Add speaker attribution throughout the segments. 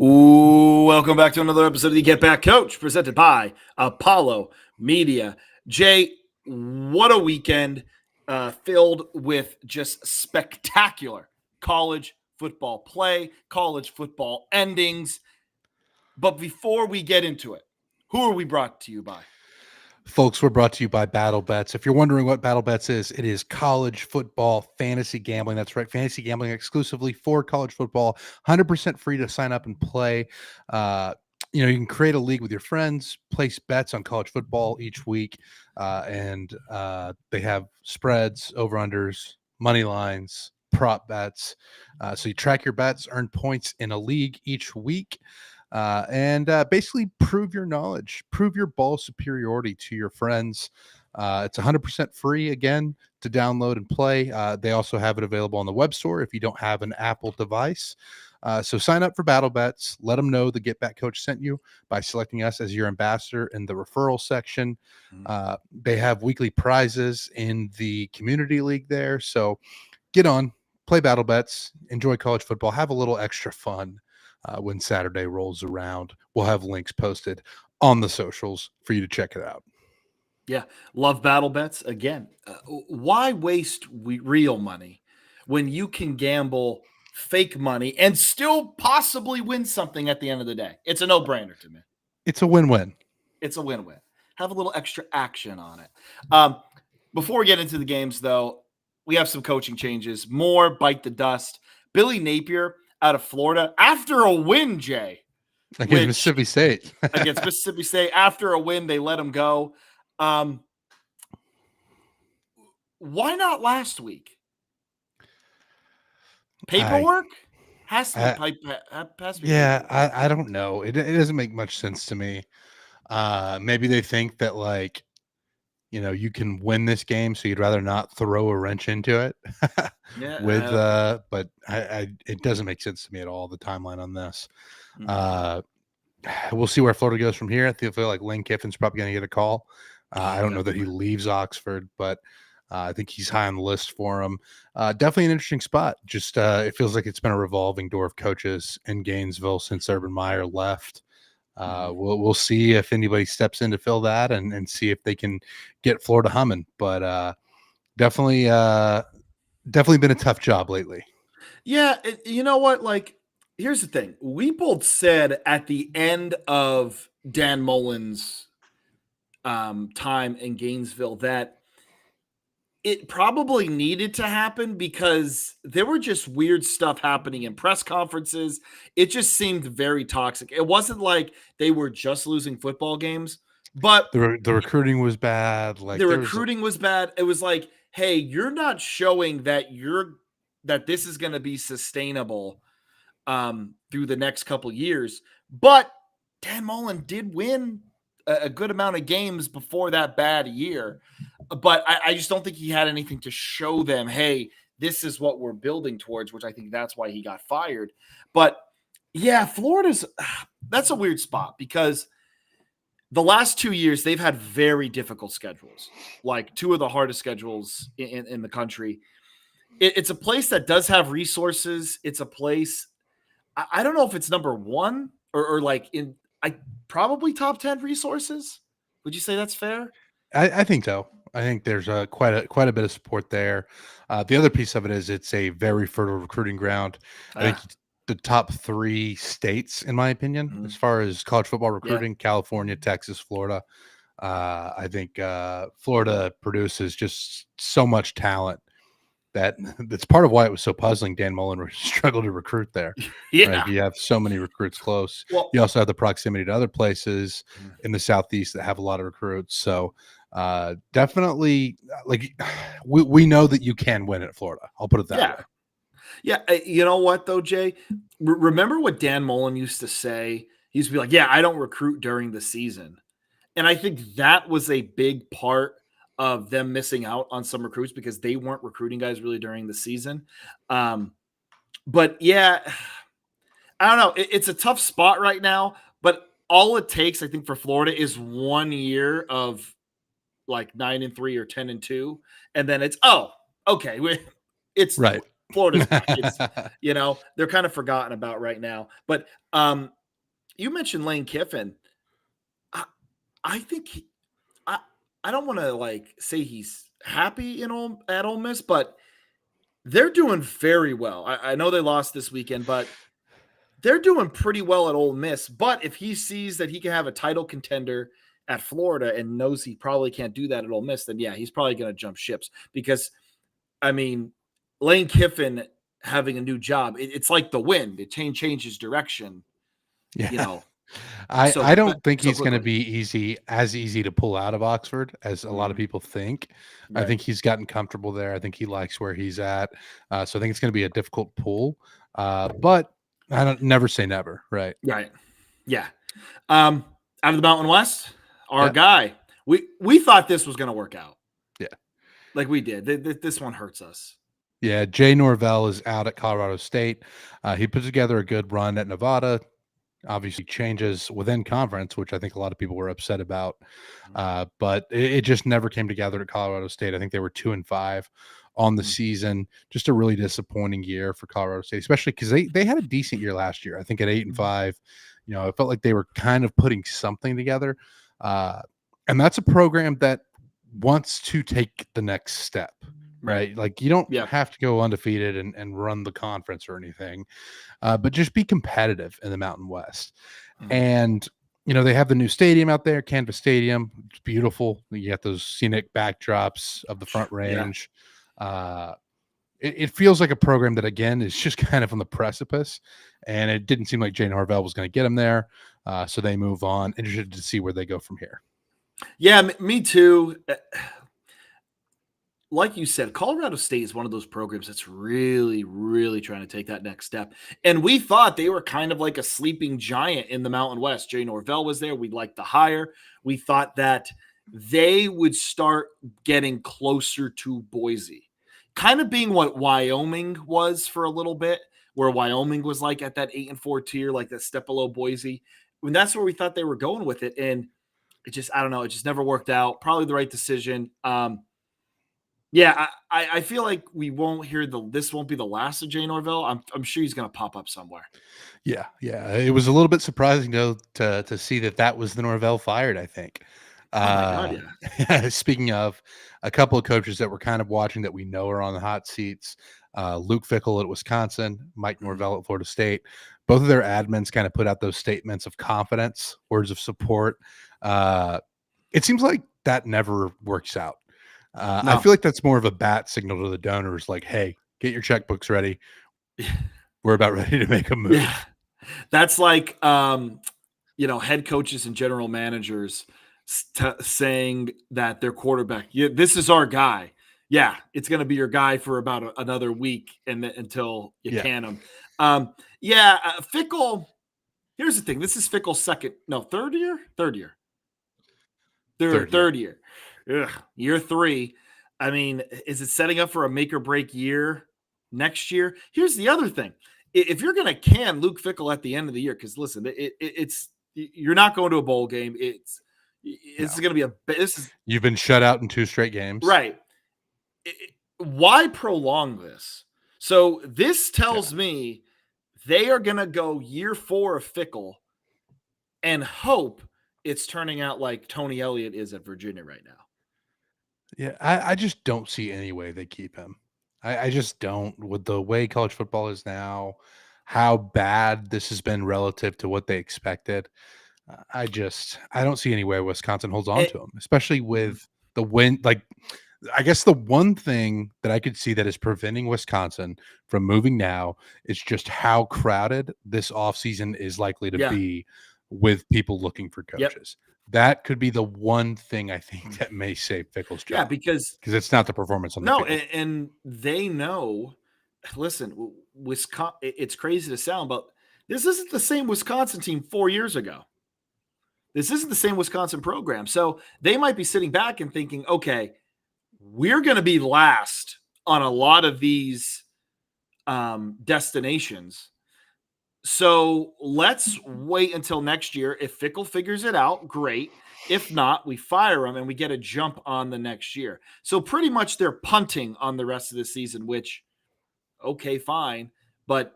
Speaker 1: Ooh, welcome back to another episode of the Get Back Coach, presented by Apollo Media. Jay, what a weekend filled with just spectacular college football play, college football endings. But before we get into it, who are we brought to you by?
Speaker 2: Folks, we're brought to you by BattleBets. If you're wondering what BattleBets is, it is college football fantasy gambling. That's right, fantasy gambling exclusively for college football. 100% free to sign up and play. You can create a league with your friends, place bets on college football each week, and they have spreads, over-unders, money lines, prop bets. So you track your bets, earn points in a league each week. And basically prove your knowledge, prove your ball superiority to your friends. It's 100% free again to download and play. They also have it available on the web store if you don't have an Apple device. So sign up for Battle Bets. Let them know the Get Back Coach sent you by selecting us as your ambassador in the referral section. They have weekly prizes in the community league there. So get on, play Battle Bets, enjoy college football, have a little extra fun. When Saturday rolls around, we'll have links posted on the socials for you to check it out.
Speaker 1: Yeah, love battle bets. Again, why waste real money when you can gamble fake money and still possibly win something at the end of the day? It's a no-brainer to me.
Speaker 2: It's a win-win.
Speaker 1: It's a win-win. Have a little extra action on it. Before we get into the games, though, we have some coaching changes. More bite the dust. Billy Napier out of Florida after a win, Jay.
Speaker 2: Against Mississippi State.
Speaker 1: Against Mississippi State. After a win, they let him go. Why not last week? Paperwork has to be.
Speaker 2: Yeah, I don't know. It doesn't make much sense to me. Maybe they think that you can win this game, so you'd rather not throw a wrench into it. But it doesn't make sense to me at all. The timeline on this. We'll see where Florida goes from here. I feel like Lane Kiffin's probably going to get a call. I don't know that he leaves Oxford, but I think he's high on the list for him. Definitely an interesting spot. Just it feels like it's been a revolving door of coaches in Gainesville since Urban Meyer left. We'll see if anybody steps in to fill that and see if they can get Florida humming. But definitely been a tough job lately.
Speaker 1: Yeah, you know what? Here's the thing. We both said at the end of Dan Mullen's time in Gainesville that it probably needed to happen because there were just weird stuff happening in press conferences. It just seemed very toxic. It wasn't like they were just losing football games, but
Speaker 2: the recruiting was bad.
Speaker 1: The recruiting was bad. It was like, hey, you're not showing that this is going to be sustainable through the next couple years. But Dan Mullen did win a good amount of games before that bad year. But I just don't think he had anything to show them, hey, this is what we're building towards, which I think that's why he got fired. But yeah, that's a weird spot because the last 2 years, they've had very difficult schedules, like two of the hardest schedules in the country. It's a place that does have resources. It's a place, I don't know if it's number one or probably top 10 resources. Would you say that's fair?
Speaker 2: I think so. I think there's quite a bit of support there. The other piece of it is it's a very fertile recruiting ground. I think the top 3 states, in my opinion, as far as college football recruiting: California, Texas, Florida. I think Florida produces just so much talent that's part of why it was so puzzling. Dan Mullen struggled to recruit there.
Speaker 1: Yeah,
Speaker 2: right? You have so many recruits close.
Speaker 1: Well,
Speaker 2: you also have the proximity to other places in the Southeast that have a lot of recruits. So definitely, we know that you can win at Florida. I'll put it that way.
Speaker 1: Yeah, you know what though, Jay? Remember what Dan Mullen used to say? He used to be like, "Yeah, I don't recruit during the season," and I think that was a big part of them missing out on some recruits because they weren't recruiting guys really during the season. But yeah, I don't know. It's a tough spot right now, but all it takes, I think, for Florida is 1 year of like 9-3 or 10-2, and then it's okay. It's
Speaker 2: right.
Speaker 1: Florida's back. It's, they're kind of forgotten about right now. But you mentioned Lane Kiffin. I think I don't want to like say he's happy at Ole Miss, but they're doing very well. I know they lost this weekend, but they're doing pretty well at Ole Miss. But if he sees that he can have a title contender at Florida and knows he probably can't do that at Ole Miss, then yeah, he's probably going to jump ships. Because I mean, Lane Kiffin having a new job, it's like the wind; it changes direction.
Speaker 2: Yeah.
Speaker 1: So
Speaker 2: I don't think
Speaker 1: so
Speaker 2: he's going to
Speaker 1: quickly.
Speaker 2: be as easy to pull out of Oxford as a lot of
Speaker 1: Mhm.
Speaker 2: people think. I
Speaker 1: Right.
Speaker 2: think he's gotten comfortable there. I think he likes where he's at. So I think it's going to be a difficult pull. But I don't never say never, right?
Speaker 1: Right. Yeah. Um, Out of the Mountain West, our
Speaker 2: Yeah,
Speaker 1: guy. We thought this was going to work out.
Speaker 2: yeah,
Speaker 1: Like we did. This one hurts us.
Speaker 2: yeah. Jay Norvell is out at Colorado State. He put together a good run at Nevada. Obviously, changes within conference, which I think a lot of people were upset about. But it just never came together at Colorado State. I think they were 2-5 on the
Speaker 1: Mhm.
Speaker 2: season. Just a really disappointing year for Colorado State, especially because they had a decent year last year. I think at 8-5, it felt like they were kind of putting something together. Uh, and that's a program that wants to take the next step,
Speaker 1: Right.
Speaker 2: right? Like you don't
Speaker 1: Yeah.
Speaker 2: have to go undefeated and run the conference or anything, but just be competitive in the Mountain West.
Speaker 1: Mhm.
Speaker 2: And they have the new stadium out there, Canvas Stadium. It's beautiful. You got those scenic backdrops of the Front
Speaker 1: Yeah.
Speaker 2: Range. Uh, it feels like a program that again is just kind of on the precipice, and it didn't seem like Jay Norvell was going to get him there. So they move on. Interested to see where they go from here.
Speaker 1: Yeah, me too. Like you said, Colorado State is one of those programs that's really, really trying to take that next step. And we thought they were kind of like a sleeping giant in the Mountain West. Jay Norvell was there. We liked the hire. We thought that they would start getting closer to Boise, kind of being what Wyoming was for a little bit, where Wyoming was like at that 8-4 tier, like that step below Boise. And that's where we thought they were going with it. And it just, I don't know, it just never worked out. Probably the right decision. Yeah, I feel like we won't hear this won't be the last of Jay Norvell. I'm sure he's gonna pop up somewhere.
Speaker 2: Yeah, yeah. It was a little bit surprising to see that was the Norvell fired, I think.
Speaker 1: Oh my god,
Speaker 2: Uh
Speaker 1: yeah.
Speaker 2: Speaking of a couple of coaches that we're kind of watching that we know are on the hot seats, Luke Fickell at Wisconsin, Mike
Speaker 1: Mhm.
Speaker 2: Norvell at Florida State. Both of their admins kind of put out those statements of confidence, words of support. Uh it seems like that never works out. I
Speaker 1: No.
Speaker 2: feel like that's more of a bat signal to the donors, like, hey, get your checkbooks ready. We're about ready to make a
Speaker 1: Yeah.
Speaker 2: move.
Speaker 1: That's like, head coaches and general managers saying that their quarterback, "Yeah, this is our guy." Yeah, it's gonna be your guy for about another week and then until you
Speaker 2: Yeah.
Speaker 1: can him. Yeah, Fickle, here's the thing, this is Fickle's third year? Third year.
Speaker 2: Third year.
Speaker 1: Third year. Ugh, year 3. I mean, is it setting up for a make or break year next year? Here's the other thing. If you're going to can Luke Fickell at the end of the year, because listen, it's you're not going to a bowl game. It's
Speaker 2: No.
Speaker 1: going to be this is
Speaker 2: You've been shut out in 2 straight games.
Speaker 1: right. Why prolong this? So this
Speaker 2: Yeah.
Speaker 1: tells me they are going to go year 4 of Fickell and hope it's turning out like Tony Elliott is at Virginia right now.
Speaker 2: Yeah, I just don't see any way they keep him. I just don't with the way college football is now, how bad this has been relative to what they expected. I don't see any way Wisconsin holds on
Speaker 1: It,
Speaker 2: to him, especially
Speaker 1: Mhm.
Speaker 2: with the win. Like, I guess the one thing that I could see that is preventing Wisconsin from moving now is just how crowded this offseason is likely to
Speaker 1: Yeah.
Speaker 2: be with people looking for
Speaker 1: Yep.
Speaker 2: coaches. That could be the one thing I think
Speaker 1: Mm.
Speaker 2: that may save Fickle's
Speaker 1: Yeah,
Speaker 2: job
Speaker 1: because
Speaker 2: because it's not the performance on the
Speaker 1: no,
Speaker 2: field.
Speaker 1: and they know. Listen, Wisconsin. It's crazy to sound, but this isn't the same Wisconsin team 4 years ago. This isn't the same Wisconsin program. So they might be sitting back and thinking, okay, we're going to be last on a lot of these destinations. So let's wait until next year. If Fickle figures it out, great. If not, we fire him and we get a jump on the next year. So pretty much they're punting on the rest of the season, which Okay, fine. But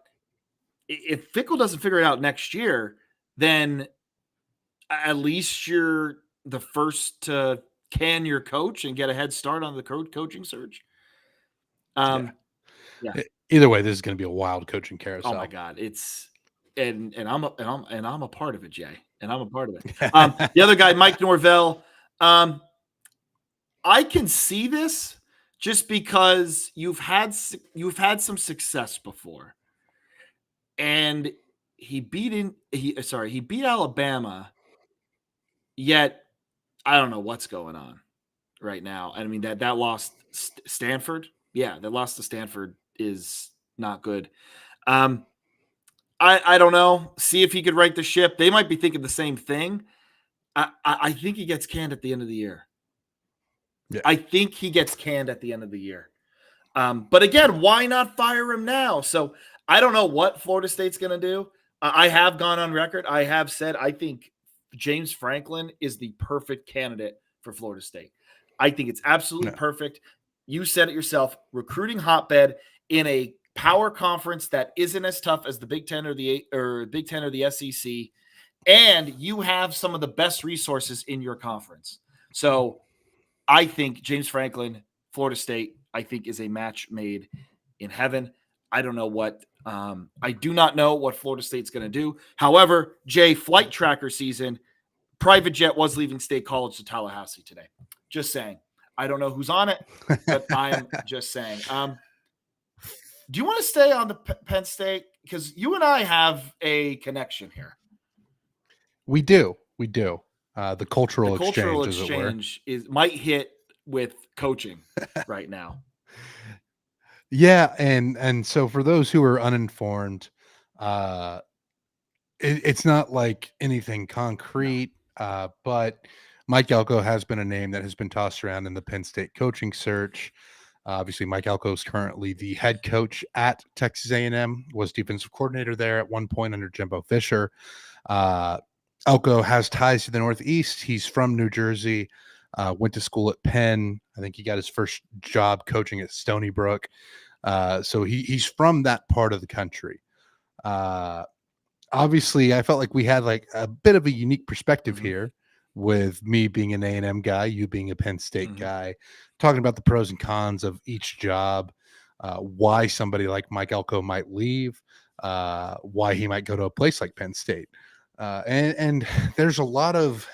Speaker 1: if Fickle doesn't figure it out next year, then at least you're the first to can your coach and get a head start on the coaching search.
Speaker 2: Yeah.
Speaker 1: Yeah.
Speaker 2: Either way, this is going to be a wild coaching
Speaker 1: Oh my
Speaker 2: carousel.
Speaker 1: God, it's I'm a part of it, Jay, and I'm a part of it. The other guy, Mike Norvell, I can see this just because you've had some success before, and he beat Alabama, yet I don't know what's going on right now. I mean that lost Stanford, yeah, that lost to Stanford is not good. Um, I don't know. See if he could right the ship. They might be thinking the same thing. I think he gets canned at the end of the year.
Speaker 2: Yeah.
Speaker 1: I think he gets canned at the end of the year. But again, why not fire him now? So I don't know what Florida State's going to do. I have gone on record. I have said I think James Franklin is the perfect candidate for Florida State. I think it's absolutely
Speaker 2: No.
Speaker 1: perfect. You said it yourself, recruiting hotbed in a power conference that isn't as tough as the Big Ten or the SEC, and you have some of the best resources in your conference. So I think James Franklin, Florida State, I think is a match made in heaven. I don't know what I do not know what Florida State's going to do. However, Jay, flight tracker season, private jet was leaving State College to Tallahassee today. Just saying. I don't know who's on it, but I'm just saying. Do you want to stay on the Penn State? Because you and I have a connection here.
Speaker 2: We do. The
Speaker 1: The
Speaker 2: cultural
Speaker 1: cultural
Speaker 2: exchange, as it were.
Speaker 1: exchange might hit with coaching right now.
Speaker 2: Yeah, and so for those who are uninformed, uh, it's not like anything
Speaker 1: No.
Speaker 2: concrete, but Mike Elko has been a name that has been tossed around in the Penn State coaching search. Obviously, Mike Elko is currently the head coach at Texas A&M, was defensive coordinator there at one point under Jimbo Fisher. Uh, Elko has ties to the Northeast. He's from New Jersey, went to school at Penn. I think he got his first job coaching at Stony Brook. So he's from that part of the country. Uh, Obviously, I felt like we had like a bit of a unique perspective
Speaker 1: Mm-hmm.
Speaker 2: here with me being an A&M guy, you being a Penn State
Speaker 1: Mm-hmm.
Speaker 2: guy, talking about the pros and cons of each job, why somebody like Mike Elko might leave, why he might go to a place like Penn State. And there's a lot of,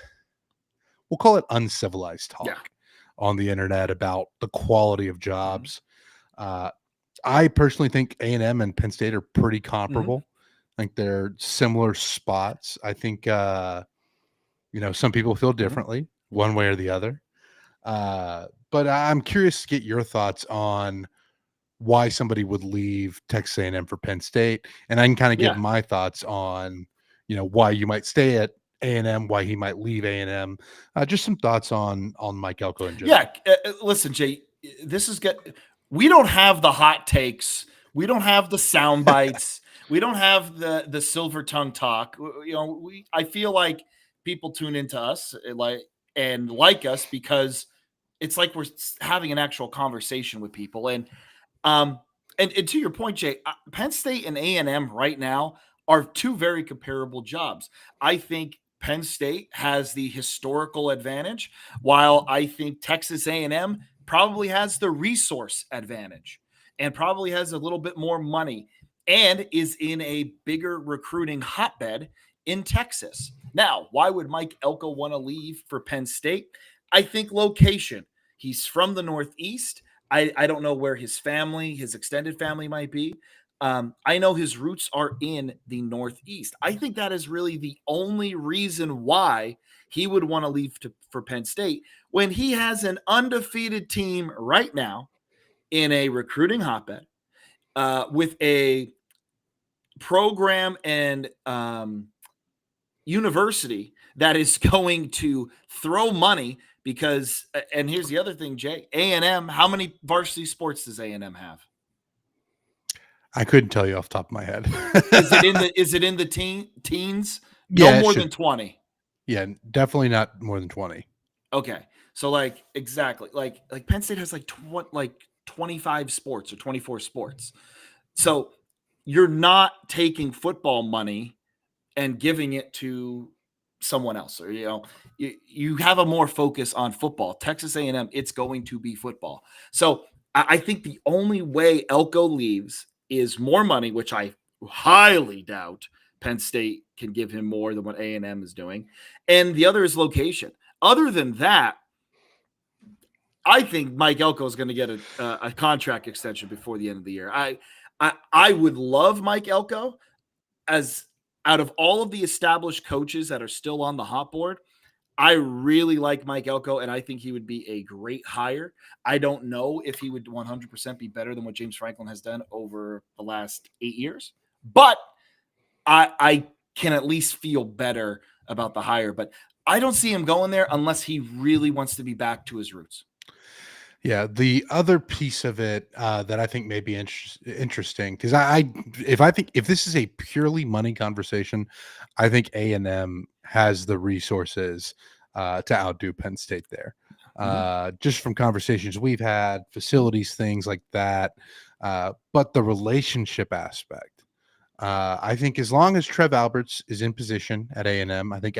Speaker 2: we'll call it uncivilized
Speaker 1: Yeah.
Speaker 2: talk on the internet about the quality of
Speaker 1: Mm-hmm.
Speaker 2: jobs. Uh, I personally think A&M and Penn State are pretty
Speaker 1: Mm-hmm.
Speaker 2: comparable. I think they're similar spots. I think some people feel
Speaker 1: Mm-hmm.
Speaker 2: differently one way or the other. But I'm curious to get your thoughts on why somebody would leave Texas A&M for Penn State, and I can kind of give
Speaker 1: Yeah.
Speaker 2: my thoughts on why you might stay at A&M, why he might leave A&M. Just some thoughts on Mike Elko in
Speaker 1: Yeah.
Speaker 2: general.
Speaker 1: Listen, Jay, this is good. We don't have the hot takes. We don't have the sound bites. We don't have the silver tongue talk. I feel like people tune into us like us because it's like we're having an actual conversation with people. Um, and to your point, Jay, Penn State and A&M right now are two very comparable jobs. I think Penn State has the historical advantage, while I think Texas A&M probably has the resource advantage and probably has a little bit more money and is in a bigger recruiting hotbed in Texas. Now, why would Mike Elko want to leave for Penn State? I think location. He's from the Northeast. I don't know where his extended family might be. I know his roots are in the Northeast. I think that is really the only reason why he would want to leave for Penn State when he has an undefeated team right now in a recruiting hotbed with a program and university that is going to throw money because and here's the other thing, Jay, A&M, how many varsity sports does A&M have?
Speaker 2: I couldn't tell you off the top of my head.
Speaker 1: Is it in the teens? No
Speaker 2: Yeah, it
Speaker 1: more
Speaker 2: should.
Speaker 1: than 20.
Speaker 2: Yeah, definitely not more than 20.
Speaker 1: Okay. So exactly. Like Penn State has like 25 sports or 24 sports. So you're not taking football money and giving it to someone else, or you have a more focus on football. Texas A&M, it's going to be football. So I think the only way Elko leaves is more money, which I highly doubt Penn State can give him more than what A&M is doing, and the other is location. Other than that, I think Mike Elko is going to get a contract extension before the end of the year. I would love Mike Elko. As out of all of the established coaches that are still on the hot board, I really like Mike Elko, and I think he would be a great hire. I don't know if he would 100% be better than what James Franklin has done over the last 8 years, but I can at least feel better about the hire. But I don't see him going there unless he really wants to be back to his roots.
Speaker 2: Yeah, the other piece of it that I think may be interesting, because if this is a purely money conversation, I think A&M has the resources to outdo Penn State there. Just from conversations we've had, facilities, things like that, but the relationship aspect. I think as long as Trev Alberts is in position at A&M, I think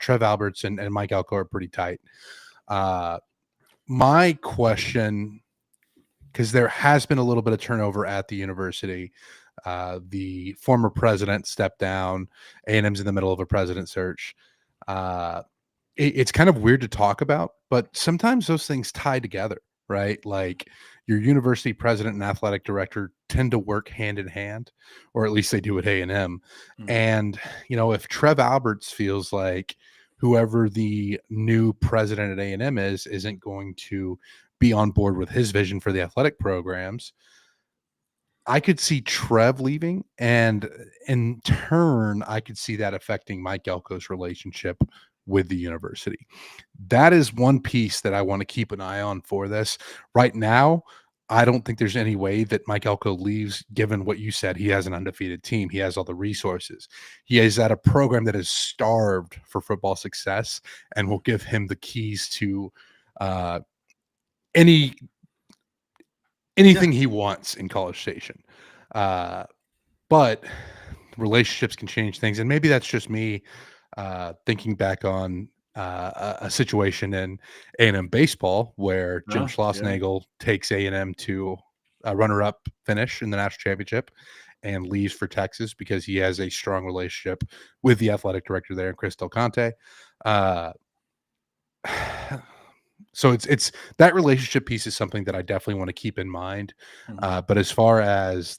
Speaker 2: Trev Alberts and Mike Elko are pretty tight. My question, because there has been a little bit of turnover at the university. The former president stepped down. A&M's in the middle of a president search. It's kind of weird to talk about, but sometimes those things tie together, right? Like your university president and athletic director tend to work hand in hand, or at least they do at A&M. And, if Trev Alberts feels like whoever the new president at A&M isn't going to be on board with his vision for the athletic programs, I could see Trev leaving, and in turn, I could see that affecting Mike Elko's relationship with the university. That is one piece that I want to keep an eye on for this. Right now, I don't think there's any way that Mike Elko leaves, given what you said. He has an undefeated team. He has all the resources. He is at a program that is starved for football success and will give him the keys to anything he wants in College Station. But relationships can change things. And maybe that's just me thinking back on a situation in A&M baseball where Jim Schlossnagle takes A&M to a runner-up finish in the national championship and leaves for Texas because he has a strong relationship with the athletic director there, Chris Del Conte. So it's that relationship piece is something that I definitely want to keep in mind. But as far as,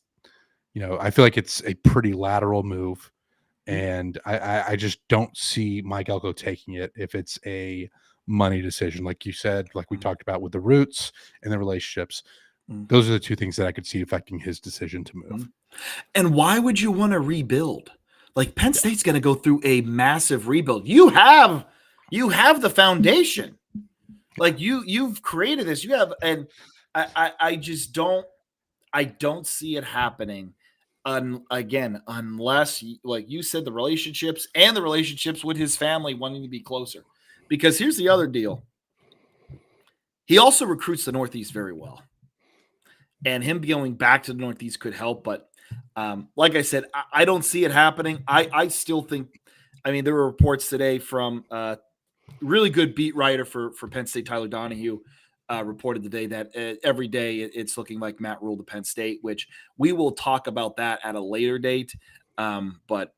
Speaker 2: I feel like it's a pretty lateral move. And I just don't see Mike Elko taking it if it's a money decision. Like you said, like we talked about with the roots and the relationships, those are the two things that I could see affecting his decision to move.
Speaker 1: And why would you want to rebuild? Like Penn State's going to go through a massive rebuild. You have the foundation. Like you've created this. You have, and I just don't see it happening. Again, unless, like you said, the relationships with his family wanting to be closer. Because here's the other deal. He also recruits the Northeast very well. And him going back to the Northeast could help. But like I said, I don't see it happening. I still think, there were reports today from really good beat writer for Penn State, Tyler Donahue, reported today that every day it's looking like Matt Rhule to Penn State, which we will talk about that at a later date. But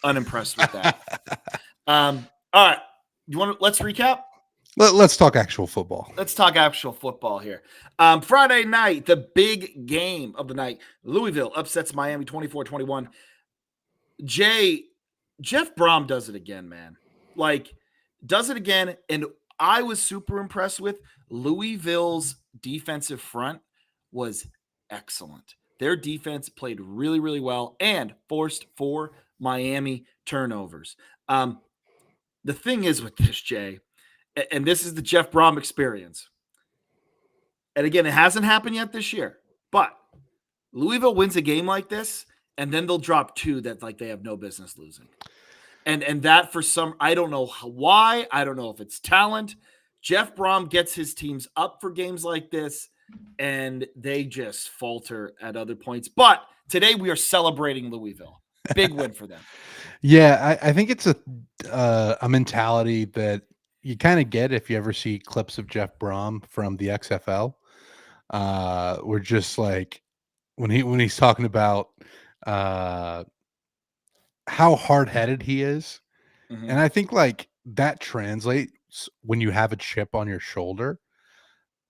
Speaker 1: unimpressed with that. All right. Let's recap?
Speaker 2: Let's talk actual football.
Speaker 1: Let's talk actual football here. Friday night, the big game of the night. Louisville upsets Miami 24-21. Jeff Brom does it again, man. Does it again. And I was super impressed with Louisville's defensive front was excellent. Their defense played really, really well and forced 4 Miami turnovers. The thing is with this, Jay, and this is the Jeff Brom experience. And again, it hasn't happened yet this year, but Louisville wins a game like this, and then they'll drop 2 that they have no business losing. And that for some, I don't know why. I don't know if it's talent. Jeff Brom gets his teams up for games like this. and they just falter at other points. But today we are celebrating Louisville. Big win for them.
Speaker 2: Yeah, I think it's a mentality that you kind of get if you ever see clips of Jeff Brom from the XFL. We're just like when he's talking about uh, how hard headed he is, and
Speaker 1: Mhm.
Speaker 2: I think like that translates when you have a chip on your shoulder,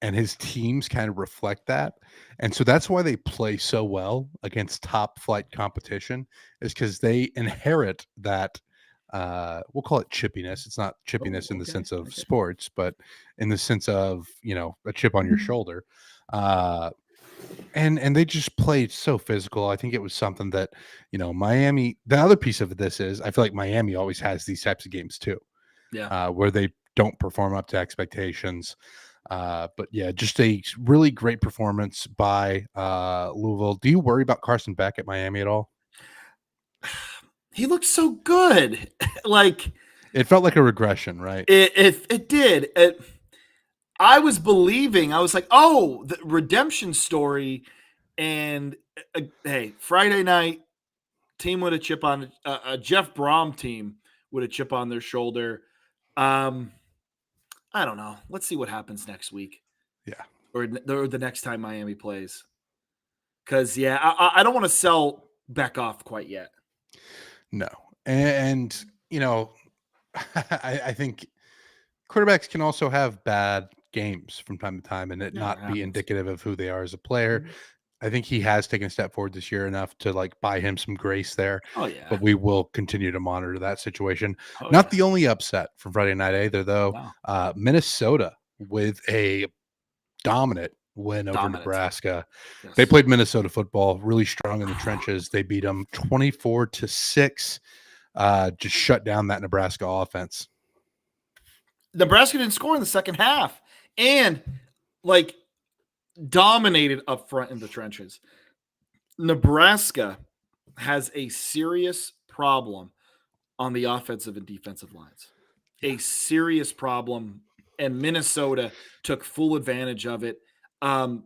Speaker 2: and his teams kind of reflect that. And so that's why they play so well against top flight competition, is because they inherit that we'll call it chippiness. It's not
Speaker 1: Oh,
Speaker 2: chippiness in the
Speaker 1: okay.
Speaker 2: sense of
Speaker 1: Okay.
Speaker 2: sports, but in the sense of, a chip on your shoulder. Uh and they just played so physical. I think it was something that, Miami, the other piece of this is I feel like Miami always has these types of games too,
Speaker 1: Yeah.
Speaker 2: where they don't perform up to expectations. But yeah, just a really great performance by Louisville. Do you worry about Carson Beck at Miami at all?
Speaker 1: He looked so good. Like
Speaker 2: It felt like a regression, right?
Speaker 1: it did. I was believing. I was like, "Oh, the redemption story." And hey, Friday night team with a chip on a Jeff Brom team with a chip on their shoulder. Um, I don't know. Let's see what happens next week
Speaker 2: Yeah.
Speaker 1: or the next time Miami plays. Because yeah, I don't want to sell Beck off quite yet.
Speaker 2: No. And I think quarterbacks can also have bad games from time to time and it
Speaker 1: Yeah, it
Speaker 2: not be
Speaker 1: happens.
Speaker 2: indicative of who they are as a player.
Speaker 1: Mhm.
Speaker 2: I think he has taken a step forward this year enough to like buy him some grace there,
Speaker 1: Oh yeah.
Speaker 2: but we will continue to monitor that situation.
Speaker 1: Oh
Speaker 2: Not
Speaker 1: yeah.
Speaker 2: the only upset from Friday night either, though.
Speaker 1: No.
Speaker 2: Minnesota with a dominant win over
Speaker 1: Dominant.
Speaker 2: Nebraska. They
Speaker 1: Yes.
Speaker 2: played Minnesota football really strong in the trenches. They beat them 24-6. Just shut down that Nebraska offense.
Speaker 1: Nebraska didn't score in the second half. And like dominated up front in the trenches. Nebraska has a serious problem on the offensive and defensive lines.
Speaker 2: Yeah.
Speaker 1: A serious problem, and Minnesota took full advantage of it. Um,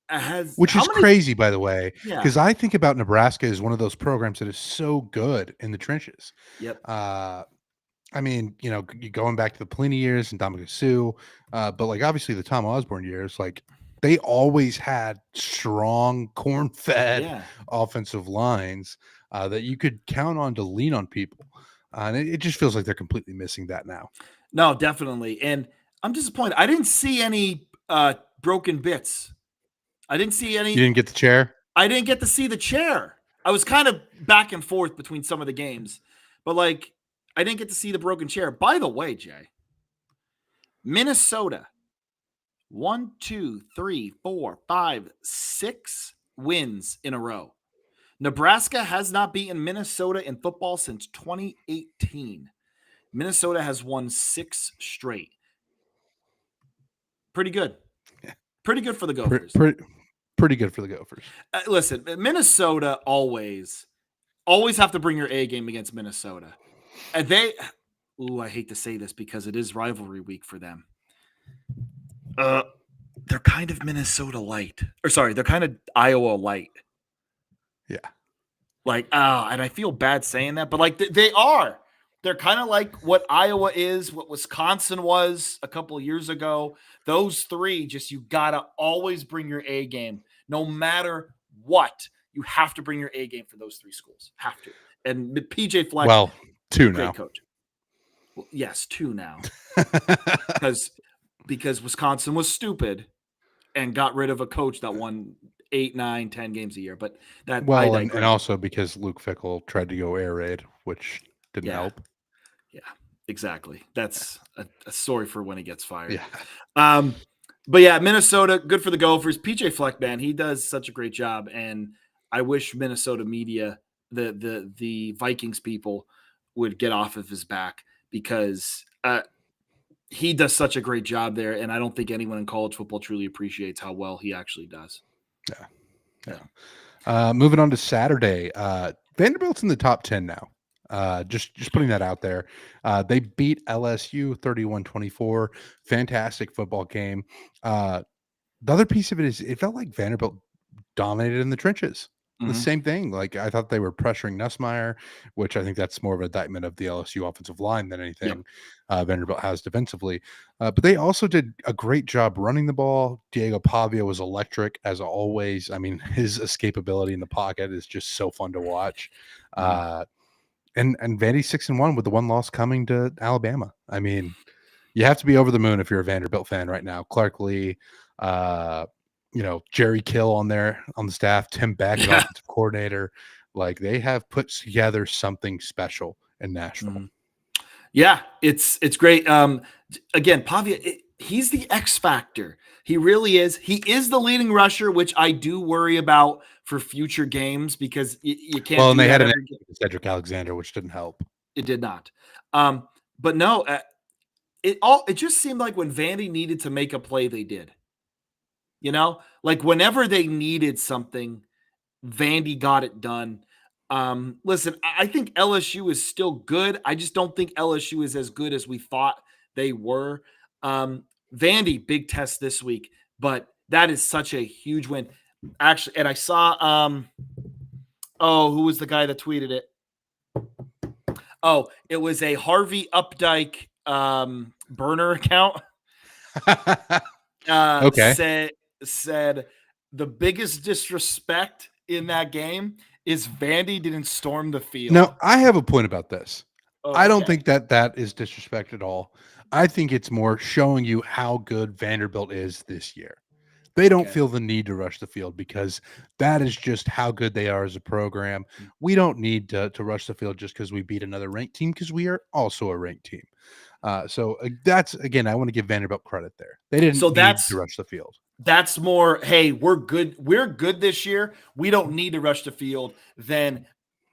Speaker 1: has
Speaker 2: Which
Speaker 1: how
Speaker 2: is
Speaker 1: many?
Speaker 2: crazy, by the way,
Speaker 1: Yeah.
Speaker 2: because I think about Nebraska as one of those programs that is so good in the trenches.
Speaker 1: Yep.
Speaker 2: Uh, I mean, going back to the Pelini years and Dominic Sue, but like obviously the Tom Osborne years, like they always had strong, corn-fed
Speaker 1: Yeah.
Speaker 2: offensive lines that you could count on to lean on people, and it just feels like they're completely missing that now.
Speaker 1: No, definitely. And I'm disappointed. I didn't see any broken bits. I didn't see
Speaker 2: You
Speaker 1: any.
Speaker 2: didn't get the chair.
Speaker 1: I didn't get to see the chair. I was kind of back and forth between some of the games, but like I didn't get to see the broken chair. By the way, Jay, Minnesota, 1, 2, 3, 4, 5, 6 wins in a row. Nebraska has not beaten Minnesota in football since 2018. Minnesota has won 6 straight. Pretty good. Pretty good for the
Speaker 2: Pre-
Speaker 1: Gophers.
Speaker 2: pre- Pretty good for the Gophers.
Speaker 1: Listen, Minnesota always have to bring your A game against Minnesota. And I hate to say this because it is rivalry week for them. They're kind of Minnesota light. Or sorry, they're kind of Iowa light.
Speaker 2: Yeah.
Speaker 1: Like, and I feel bad saying that, but like they are. They're kind of like what Iowa is, what Wisconsin was a couple of years ago. Those three, just you gotta always bring your A game, no matter what. You have to bring your A game for those three schools. Have to. And PJ Fleck,
Speaker 2: Well, two
Speaker 1: great
Speaker 2: now.
Speaker 1: coach. Well, yes, two now because Wisconsin was stupid and got rid of a coach that won 8, 9, 10 games a year. But that I
Speaker 2: Well, and
Speaker 1: digress.
Speaker 2: also because Luke Fickle tried to go air raid, which didn't
Speaker 1: Yeah,
Speaker 2: help.
Speaker 1: yeah, exactly. That's a story for when he gets fired.
Speaker 2: Yeah.
Speaker 1: Um, but yeah, Minnesota, good for the Gophers. PJ Fleck, man, he does such a great job, and I wish Minnesota media, the Vikings people, would get off of his back because he does such a great job there, and I don't think anyone in college football truly appreciates how well he actually does.
Speaker 2: Yeah.
Speaker 1: Yeah.
Speaker 2: Moving on to Saturday. Vanderbilt's in the top 10 now. Just putting that out there. They beat LSU 31-24. Fantastic football game. The other piece of it is it felt like Vanderbilt dominated in the trenches. The
Speaker 1: Mhm.
Speaker 2: same thing. Like I thought they were pressuring Nussmeier, which I think that's more of an indictment of the LSU offensive line than
Speaker 1: Yep.
Speaker 2: anything Vanderbilt has defensively. But they also did a great job running the ball. Diego Pavia was electric as always. I mean, his escapability in the pocket is just so fun to watch.
Speaker 1: Mhm.
Speaker 2: Uh, and Vandy's 6-1 with the one loss coming to Alabama. I mean, you have to be over the moon if you're a Vanderbilt fan right now. Clark Lee, uh, Jerry Kill on there on the staff, Tim Beck at
Speaker 1: Yeah.
Speaker 2: offensive coordinator. Like they have put together something special in Nashville.
Speaker 1: Mhm. Yeah, it's great. Again, Pavia, he's the X factor. He really is. He is the leading rusher, which I do worry about for future games because you can't
Speaker 2: Well, and
Speaker 1: do
Speaker 2: they had
Speaker 1: that
Speaker 2: an
Speaker 1: every game.
Speaker 2: injury to Cedric Alexander, which didn't help.
Speaker 1: It did not. But no, it just seemed like when Vandy needed to make a play, they did. Like whenever they needed something, Vandy got it done. Listen, I think LSU is still good. I just don't think LSU is as good as we thought they were. Vandy, big test this week, but that is such a huge win. Actually, and I saw who was the guy that tweeted it? Oh, it was a Harvey Updike burner account. Uh
Speaker 2: Okay.
Speaker 1: said said the biggest disrespect in that game is Vandy didn't storm the field.
Speaker 2: Now, I have a point about this.
Speaker 1: Oh,
Speaker 2: I don't
Speaker 1: okay.
Speaker 2: think that is disrespect at all. I think it's more showing you how good Vanderbilt is this year. They don't
Speaker 1: Okay.
Speaker 2: feel the need to rush the field because that is just how good they are as a program. We don't need to rush the field just because we beat another ranked team because we are also a ranked team. So that's again, I want to give Vanderbilt credit there. They
Speaker 1: So
Speaker 2: didn't need to
Speaker 1: that's
Speaker 2: rush the field.
Speaker 1: that's more, hey, we're good. We're good this year. We don't need to rush the field. Then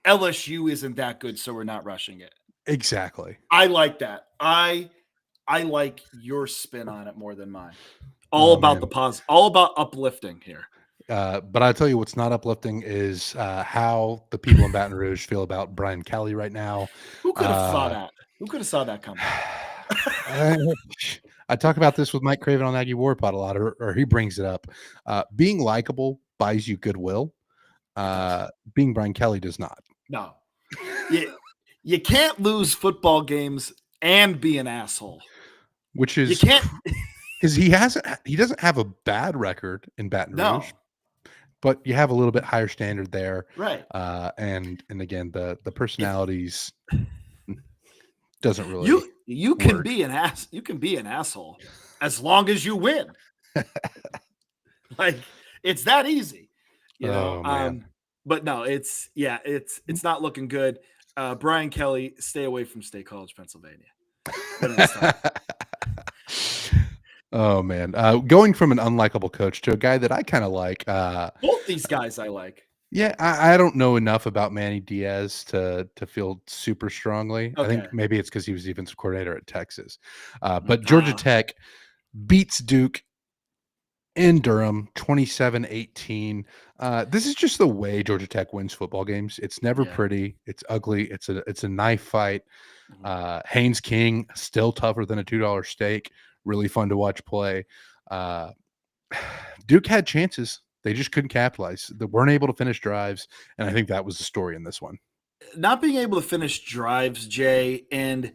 Speaker 1: LSU isn't that good, so we're not rushing it.
Speaker 2: Exactly.
Speaker 1: I like that. I like your spin on it more than mine. All
Speaker 2: Oh
Speaker 1: about
Speaker 2: man.
Speaker 1: the all about uplifting here.
Speaker 2: But I tell you what's not uplifting is how the people in Baton Rouge feel about Brian Kelly right now.
Speaker 1: Who could have saw
Speaker 2: Uh,
Speaker 1: that? Who could have saw that coming?
Speaker 2: I, I talk about this with Mike Craven on Aggie Warpod a lot, or he brings it up. Being likable buys you goodwill.
Speaker 1: It does.
Speaker 2: Being Brian Kelly does not.
Speaker 1: No. You can't lose football games and be an asshole.
Speaker 2: Which
Speaker 1: You
Speaker 2: is
Speaker 1: can't.
Speaker 2: because he doesn't have a bad record in Baton Rouge,
Speaker 1: No.
Speaker 2: but you have a little bit higher standard there.
Speaker 1: Right.
Speaker 2: And again the personalities doesn't really
Speaker 1: You can
Speaker 2: work.
Speaker 1: be an ass. You can be an asshole as long as you win. Like it's that easy,
Speaker 2: Oh man.
Speaker 1: But no, it's not looking good. Brian Kelly, stay away from State College, Pennsylvania. The next time.
Speaker 2: Oh man. Going from an unlikable coach to a guy that I kind of like.
Speaker 1: Both these guys I like.
Speaker 2: Yeah, I don't know enough about Manny Diaz to feel super strongly. I
Speaker 1: Okay.
Speaker 2: think maybe it's because he was defensive coordinator at Texas. But Georgia Tech beats Duke in Durham 27-18. This is just the way Georgia Tech wins football games. It's never
Speaker 1: Yeah.
Speaker 2: pretty. It's ugly. It's a knife fight.
Speaker 1: Mhm.
Speaker 2: Haynes King still tougher than a $2 steak. Really fun to watch play. Uh, Duke had chances. They just couldn't capitalize. They weren't able to finish drives, and I think that was the story in this one.
Speaker 1: Not being able to finish drives, Jay, and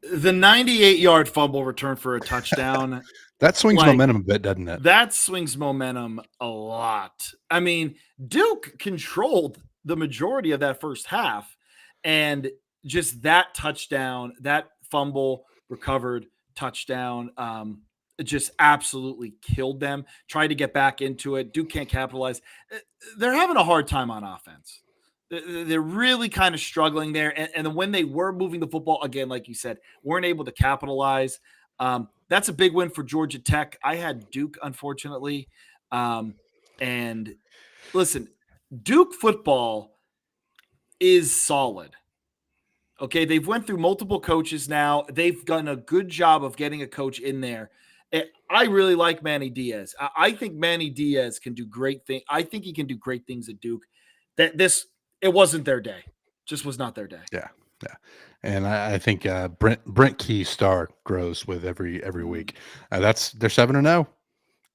Speaker 1: the 98-yard fumble return for a touchdown,
Speaker 2: That swings
Speaker 1: like
Speaker 2: momentum a bit, doesn't it?
Speaker 1: that swings momentum a lot. I mean, Duke controlled the majority of that first half, and just that touchdown, that fumble recovered touchdown, it just absolutely killed them. Tried to get back into it. Duke can't capitalize. They're having a hard time on offense. They're really kind of struggling there. And when they were moving the football, again, like you said, weren't able to capitalize. That's a big win for Georgia Tech. I had Duke, unfortunately. And listen, Duke football is solid. Okay, they've went through multiple coaches now. They've done a good job of getting a coach in there. I really like Manny Diaz. I think Manny Diaz can do great things. I think he can do great things at Duke. It wasn't their day. Just was not their day.
Speaker 2: Yeah, yeah. And I think Brent Key star grows with every
Speaker 1: Mm.
Speaker 2: week. They're 7-0.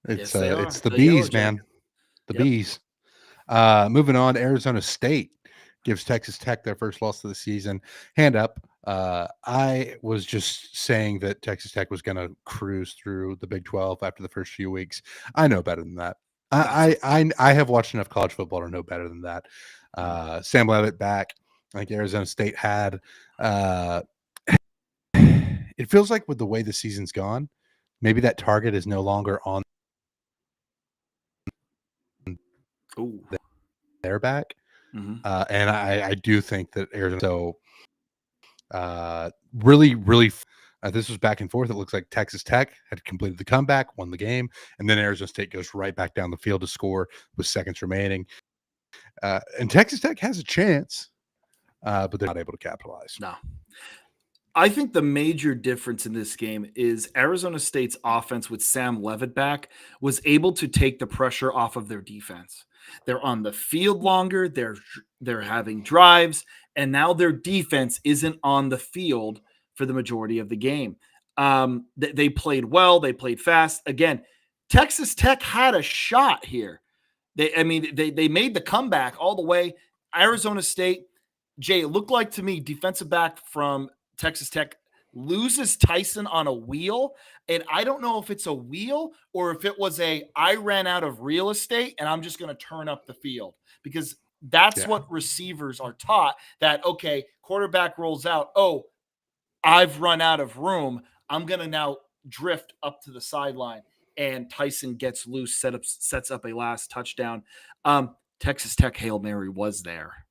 Speaker 1: Yes, they
Speaker 2: It's
Speaker 1: are.
Speaker 2: the
Speaker 1: The Yellow
Speaker 2: bees, man.
Speaker 1: Jackets.
Speaker 2: The
Speaker 1: Yep.
Speaker 2: bees. Moving on, Arizona State gives Texas Tech their first loss of the season. Hand up. I was just saying that Texas Tech was going to cruise through the Big 12 after the first few weeks. I know better than that. I have watched enough college football to know better than that.
Speaker 1: Mhm.
Speaker 2: Sam Levitt back. I think Arizona State had. It feels like with the way the season's gone, maybe that target is no longer on
Speaker 1: Ooh.
Speaker 2: their back.
Speaker 1: Mhm.
Speaker 2: And I do think that Arizona. So really, really, this was back and forth. It looks like Texas Tech had completed the comeback, won the game, and then Arizona State goes right back down the field to score with seconds remaining. And Texas Tech has a chance, but they're not able to capitalize.
Speaker 1: No. I think the major difference in this game is Arizona State's offense with Sam Levitt back was able to take the pressure off of their defense. They're on the field longer, they're having drives, and now their defense isn't on the field for the majority of the game. They played well, they played fast. Again, Texas Tech had a shot here. They made the comeback all the way. Arizona State, Jay, it looked like to me defensive back from Texas Tech loses Tyson on a wheel. And I don't know if it's a wheel or if it was I ran out of real estate and I'm just going to turn up the field because that's
Speaker 2: Yeah.
Speaker 1: what receivers are taught that, okay, quarterback rolls out. Oh, I've run out of room. I'm going to now drift up to the sideline. And Tyson gets loose, sets up a last touchdown. Texas Tech Hail Mary was there.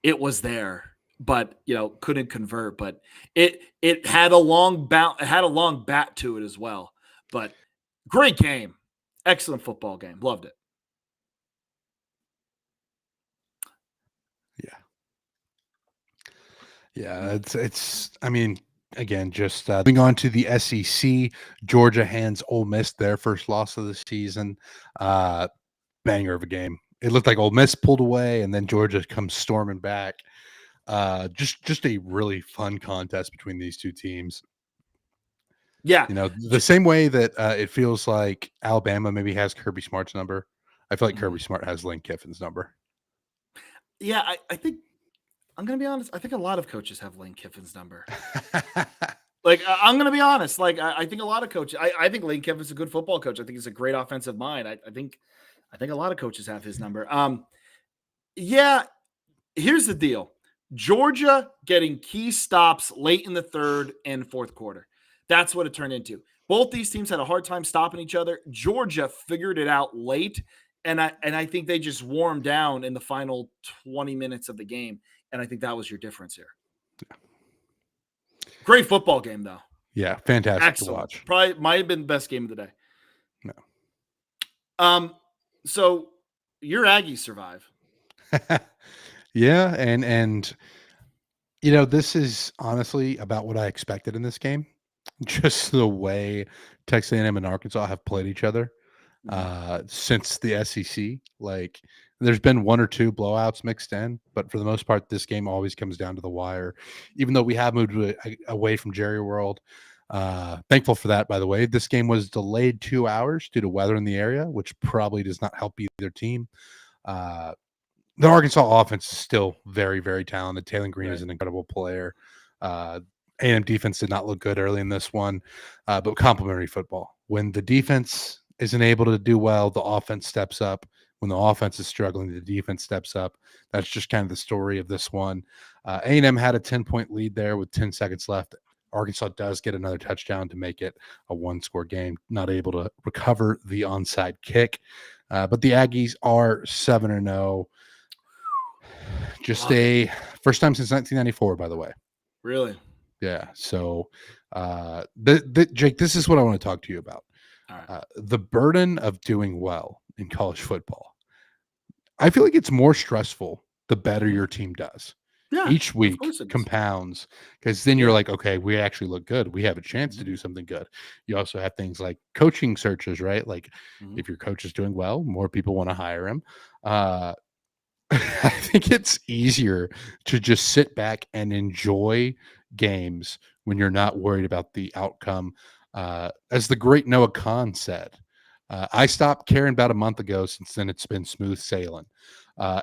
Speaker 1: It was there, but couldn't convert. But it had a long bat to it as well. But great game, excellent football game, loved it.
Speaker 2: Yeah. Yeah. It's. I mean, again, just moving on to the SEC. Georgia hands Ole Miss their first loss of the season. Banger of a game. It looked like Ole Miss pulled away, and then Georgia comes storming back. Just a really fun contest between these two teams.
Speaker 1: Yeah,
Speaker 2: The same way that it feels like Alabama maybe has Kirby Smart's number. I feel like Kirby Smart has Lane Kiffin's number.
Speaker 1: yeah. I think I'm gonna be honest. I think a lot of coaches have Lane Kiffin's number. Like I'm gonna be honest. Like I think a lot of coaches. I think Lane Kiffin's a good football coach. I think he's a great offensive mind. I think a lot of coaches have his number. Yeah. Here's the deal. Georgia getting key stops late in the third and fourth quarter. That's what it turned into. Both these teams had a hard time stopping each other. Georgia figured it out late, and I think they just warmed down in the final 20 minutes of the game. And I think that was your difference here. Great football game, though.
Speaker 2: Yeah, fantastic to
Speaker 1: Excellent.
Speaker 2: watch.
Speaker 1: Probably might have been the best game of the day.
Speaker 2: No.
Speaker 1: So your Aggies survive.
Speaker 2: Yeah, and this is honestly about what I expected in this game. Just the way Texas A&M and Arkansas have played each other since the SEC. Like, there's been one or two blowouts mixed in, but for the most part, this game always comes down to the wire. Even though we have moved away from Jerry World, thankful for that. By the way, this game was delayed 2 hours due to weather in the area, which probably does not help either team. The Arkansas offense is still very, very talented. Taylor Green is an incredible player. A&M defense did not look good early in this one, but complimentary football. When the defense isn't able to do well, the offense steps up. When the offense is struggling, the defense steps up. That's just kind of the story of this one. A&M had a 10-point lead there with 10 seconds left. Arkansas does get another touchdown to make it a one-score game, not able to recover the onside kick. But the Aggies are 7-0. Just a first time since 1994, by the way.
Speaker 1: Really?
Speaker 2: Yeah. So, Jake, this is what I want to talk to you about.
Speaker 1: Right.
Speaker 2: The burden of doing well in college football. I feel like it's more stressful the better your team does.
Speaker 1: Yeah,
Speaker 2: Each week
Speaker 1: it
Speaker 2: compounds because then you're like, okay, we actually look good. We have a chance to do something good. You also have things like coaching searches, right? Like if your coach is doing well, more people want to hire him. I think it's easier to just sit back and enjoy games when you're not worried about the outcome. As the great Noah Khan said, I stopped caring about a month ago. Since then, it's been smooth sailing.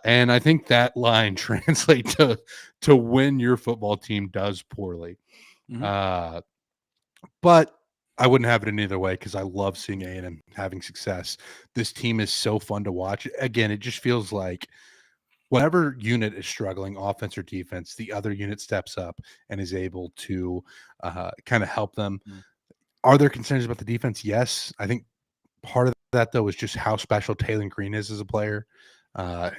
Speaker 2: And I think that line translates to when your football team does poorly.
Speaker 1: Mhm.
Speaker 2: Uh, but I wouldn't have it any other way because I love seeing A&M having success. This team is so fun to watch. Again, it just feels like whatever unit is struggling, offense or defense, the other unit steps up and is able to kind of help them.
Speaker 1: Mhm.
Speaker 2: Are there concerns about the defense? Yes. I think part of that, though, is just how special Taylor Green is as a player.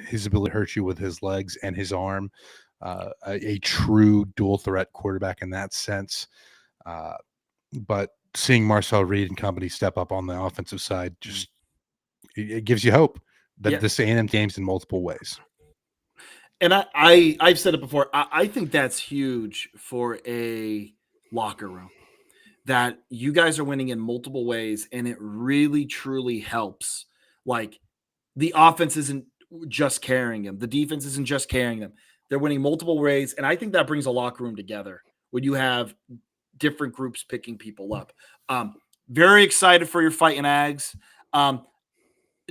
Speaker 2: His ability to hurt you with his legs and his arm. A true dual threat quarterback in that sense. Uh, but seeing Marcel Reed and company step up on the offensive side
Speaker 1: Mhm.
Speaker 2: just it gives you hope that
Speaker 1: Yeah.
Speaker 2: this A&M game's in multiple ways.
Speaker 1: And I've said it before. I think that's huge for a locker room, that you guys are winning in multiple ways, and it really truly helps. Like, the offense isn't just carrying them, the defense isn't just carrying them. They're winning multiple ways, and I think that brings a locker room together when you have different groups picking people up. Um, Very excited for your fighting Ags. Um,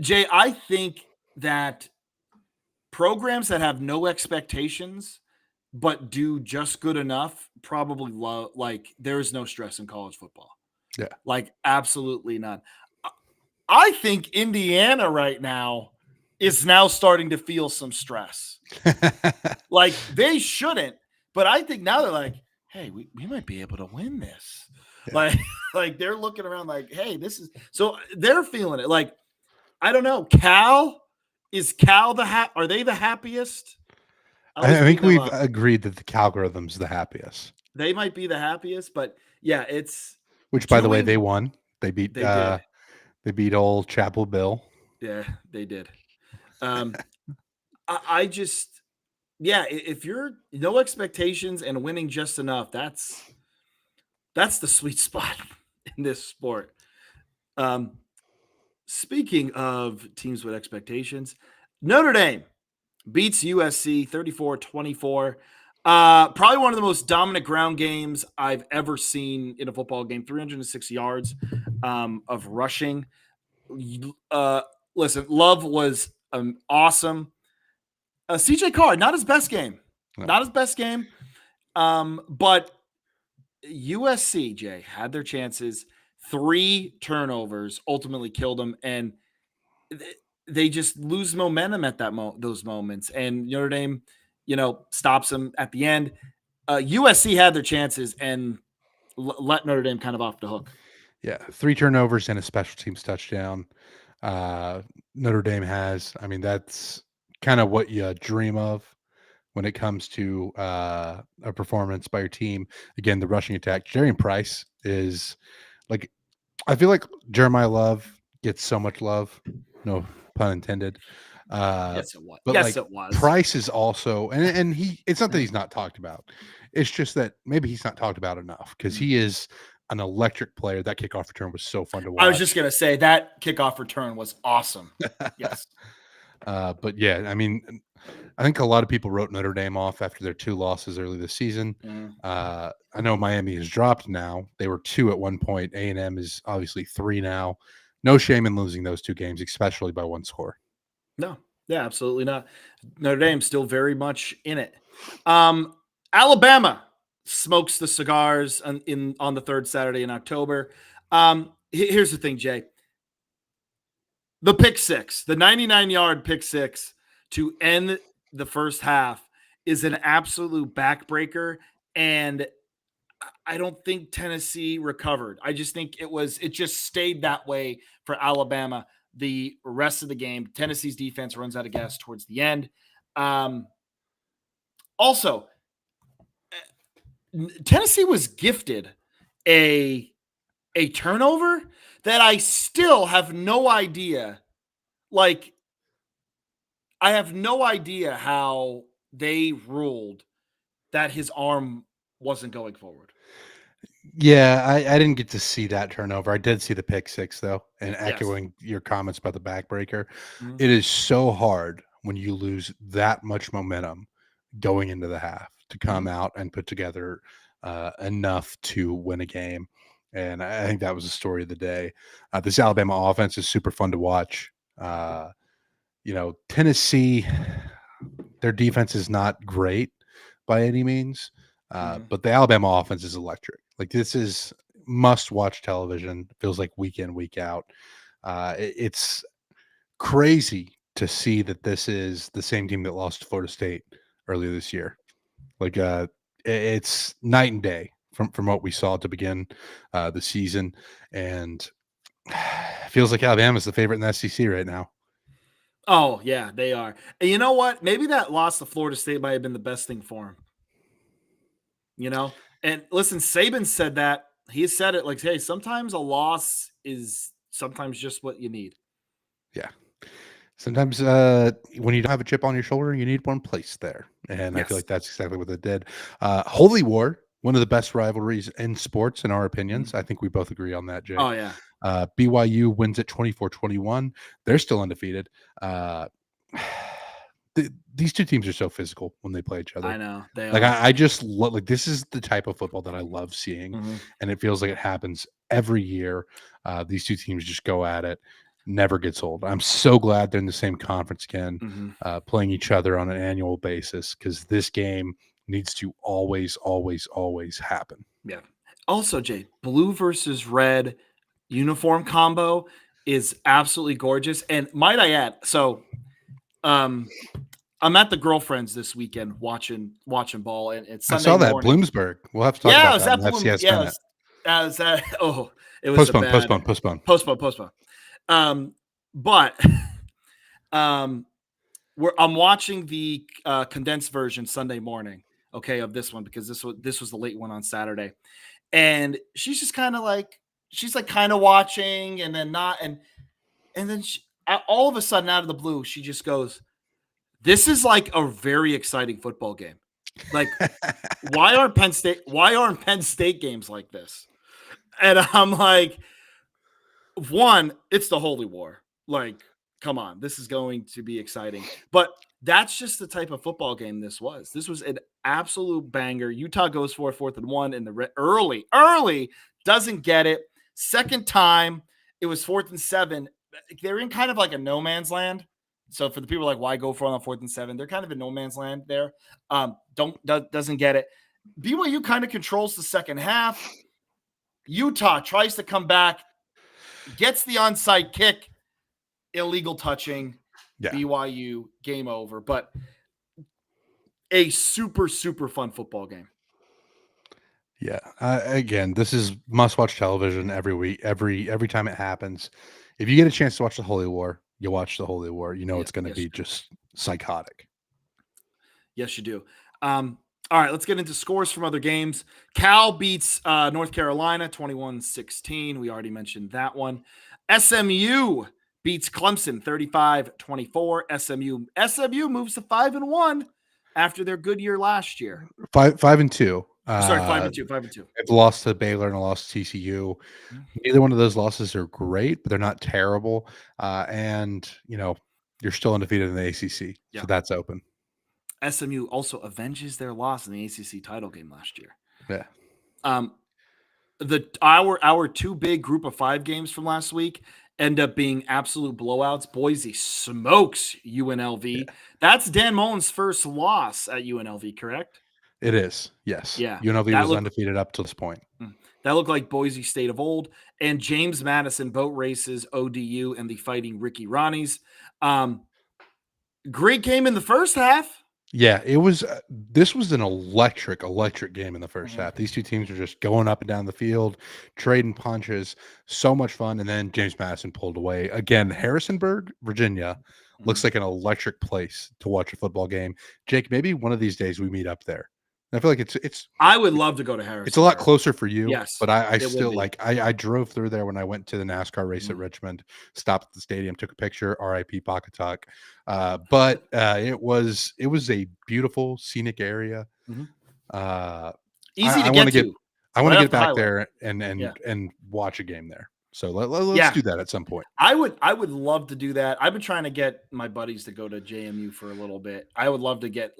Speaker 1: Jay, I think that programs that have no expectations but do just good enough probably love, like, there's no stress in college football.
Speaker 2: Yeah.
Speaker 1: Like, absolutely none. I think Indiana right now is now starting to feel some stress. Like, they shouldn't, but I think now they're like, hey, we might be able to win this.
Speaker 2: Yeah.
Speaker 1: Like, like they're looking around like, hey, this is so they're feeling it. Like, I don't know. Cal are they the happiest? I always
Speaker 2: I
Speaker 1: bring
Speaker 2: think
Speaker 1: them
Speaker 2: we've
Speaker 1: up.
Speaker 2: agreed that the Calgorithm's the happiest.
Speaker 1: They might be the happiest, but yeah, it's
Speaker 2: Which, by the way,
Speaker 1: doing
Speaker 2: they won. They
Speaker 1: they did.
Speaker 2: beat old Chapel Bill.
Speaker 1: Yeah, they did. Um, I just, yeah, if you're no expectations and winning just enough, that's the sweet spot in this sport. Um, Speaking of teams with expectations, Notre Dame beats USC 34-24. Probably one of the most dominant ground games I've ever seen in a football game. 306 yards of rushing. Uh, Listen, Love was awesome. CJ Carr, not his best game.
Speaker 2: No.
Speaker 1: Not his best game. But USC, Jay, had their chances. 3 turnovers ultimately killed them, and they just lose momentum at those moments. And Notre Dame, stops them at the end. USC had their chances and let Notre Dame kind of off the hook.
Speaker 2: Yeah. 3 turnovers and a special teams touchdown. Uh, Notre Dame has. I mean, that's kind of what you dream of when it comes to a performance by your team. Again, the rushing attack. Jarian Price is like, I feel like Jeremiah Love gets so much love, no pun intended.
Speaker 1: Yes, it was.
Speaker 2: But
Speaker 1: Yes,
Speaker 2: like
Speaker 1: it was.
Speaker 2: Price is also, and he, it's not that
Speaker 1: Mm,
Speaker 2: he's not talked about. It's just that maybe he's not talked about enough because
Speaker 1: mm.
Speaker 2: he is an electric player. That kickoff return was so fun to
Speaker 1: I was just
Speaker 2: watch.
Speaker 1: gonna say that kickoff return was awesome. Yes.
Speaker 2: But yeah, I mean, I think a lot of people wrote Notre Dame off after their 2 losses early this season.
Speaker 1: Mm.
Speaker 2: I know Miami has dropped now. They were 2 at one point. A&M is obviously 3 now. No shame in losing those 2 games, especially by 1 score.
Speaker 1: No, yeah, absolutely not. Notre Dame's still very much in it. Um, Alabama smokes the cigars on the third Saturday in October. Here's the thing, Jay. The pick six, the 99-yard pick six to end the first half is an absolute backbreaker. And I don't think Tennessee recovered. I just think it just stayed that way for Alabama the rest of the game. Tennessee's defense runs out of gas towards the end. Also, Tennessee was gifted a turnover that I still have no idea. Like, I have no idea how they ruled that his arm wasn't going forward.
Speaker 2: Yeah, I didn't get to see that turnover. I did see the pick six though, and
Speaker 1: Yes.
Speaker 2: echoing your comments about the backbreaker,
Speaker 1: Mhm.
Speaker 2: it is so hard when you lose that much momentum going into the half to come
Speaker 1: Mhm.
Speaker 2: out and put together enough to win a game. And I think that was the story of the day. This Alabama offense is super fun to watch. Tennessee, their defense is not great by any means, but the Alabama offense is electric. Like, this is must-watch television. It feels like week in, week out. It's crazy to see that this is the same team that lost to Florida State earlier this year. Like, it's night and day from what we saw to begin the season, and it feels like Alabama's the favorite in the SEC right now.
Speaker 1: Oh, yeah, they are. And you know what? Maybe that loss to Florida State might have been the best thing for him. And listen, Saban said that. He said it like, hey, sometimes a loss is sometimes just what you need.
Speaker 2: Yeah. Sometimes when you don't have a chip on your shoulder, you need one placed there. And I feel
Speaker 1: Yes.
Speaker 2: like that's exactly what they did. Holy War, one of the best rivalries in sports, in our opinions. I think we both agree on that, Jake.
Speaker 1: Oh, yeah.
Speaker 2: BYU wins at 24-21. They're still undefeated. These two teams are so physical when they play each other.
Speaker 1: I know. They
Speaker 2: Like,
Speaker 1: are.
Speaker 2: I just love, like, this is the type of football that I love seeing. And it feels like it happens every year. These two teams just go at it. Never gets old. I'm so glad they're in the same conference again, playing each other on an annual basis, because this game needs to always, always, always happen.
Speaker 1: Yeah. Also, Jay, blue versus red uniform combo is absolutely gorgeous. And might I add, so I'm at the girlfriend's this weekend watching ball, and it's
Speaker 2: I
Speaker 1: Sunday
Speaker 2: saw that
Speaker 1: morning.
Speaker 2: Bloomsburg. We'll have to talk
Speaker 1: Yeah, I
Speaker 2: about
Speaker 1: was
Speaker 2: that in
Speaker 1: at
Speaker 2: the
Speaker 1: Bloom.
Speaker 2: FCS
Speaker 1: Yeah,
Speaker 2: minute.
Speaker 1: I was at. Oh, it was
Speaker 2: Postpone.
Speaker 1: postpone. But I'm watching the condensed version Sunday morning. Okay, of this one, because this was the late one on Saturday, and she's just kind of like kind of watching and then not, and then all of a sudden, out of the blue, she just goes, "This is like a very exciting football game. Like, why aren't Penn State games like this?" And I'm like, one, it's the Holy War. Like, come on, this is going to be exciting. But that's just the type of football game this was. This was an absolute banger. Utah goes for 4th-and-1 in the early, doesn't get it. Second time, it was 4th-and-7. They're in kind of like a no man's land. So for the people like, why go for it on 4th-and-7? They're kind of in no man's land there. Doesn't get it. BYU kind of controls the second half. Utah tries to come back, gets the onside kick, illegal touching, BYU, game over. But a super, super fun football game.
Speaker 2: Yeah. Again, this is must-watch television every week, every time it happens. If you get a chance to watch the Holy War, you watch the Holy War. You know it's going to be just psychotic.
Speaker 1: Yes, you do. All right, let's get into scores from other games. Cal beats North Carolina 21-16. We already mentioned that one. SMU beats Clemson 35-24. SMU moves to 5-1 after their good year last year.
Speaker 2: 5-2.
Speaker 1: Sorry, 5-2.
Speaker 2: They've lost to Baylor and lost to TCU. Neither one of those losses are great, but they're not terrible. And you're still undefeated in the ACC, so that's open.
Speaker 1: SMU also avenges their loss in the ACC title game last year.
Speaker 2: Yeah.
Speaker 1: Our two big group of 5 games from last week end up being absolute blowouts. Boise smokes UNLV. Yeah. That's Dan Mullen's first loss at UNLV, correct?
Speaker 2: It is, yes.
Speaker 1: Yeah.
Speaker 2: UNLV was undefeated up to this point.
Speaker 1: That looked like Boise State of old. And James Madison boat races ODU and the Fighting Ricky Ronnies. Great game in the first half.
Speaker 2: Yeah, it was. This was an electric game in the first half. These two teams were just going up and down the field, trading punches. So much fun. And then James Madison pulled away. Again, Harrisonburg, Virginia, looks like an electric place to watch a football game. Jake, maybe one of these days we meet up there. I feel like it's.
Speaker 1: I would love to go to Harrisonburg.
Speaker 2: It's a lot closer for you.
Speaker 1: Yes,
Speaker 2: but I still like. I drove through there when I went to the NASCAR race at Richmond. Stopped at the stadium, took a picture. RIP Pocket Talk. But it was a beautiful scenic area.
Speaker 1: Easy
Speaker 2: I
Speaker 1: to get to.
Speaker 2: I want to get back there and watch a game there. So let's do that at some point.
Speaker 1: I would love to do that. I've been trying to get my buddies to go to JMU for a little bit. I would love to get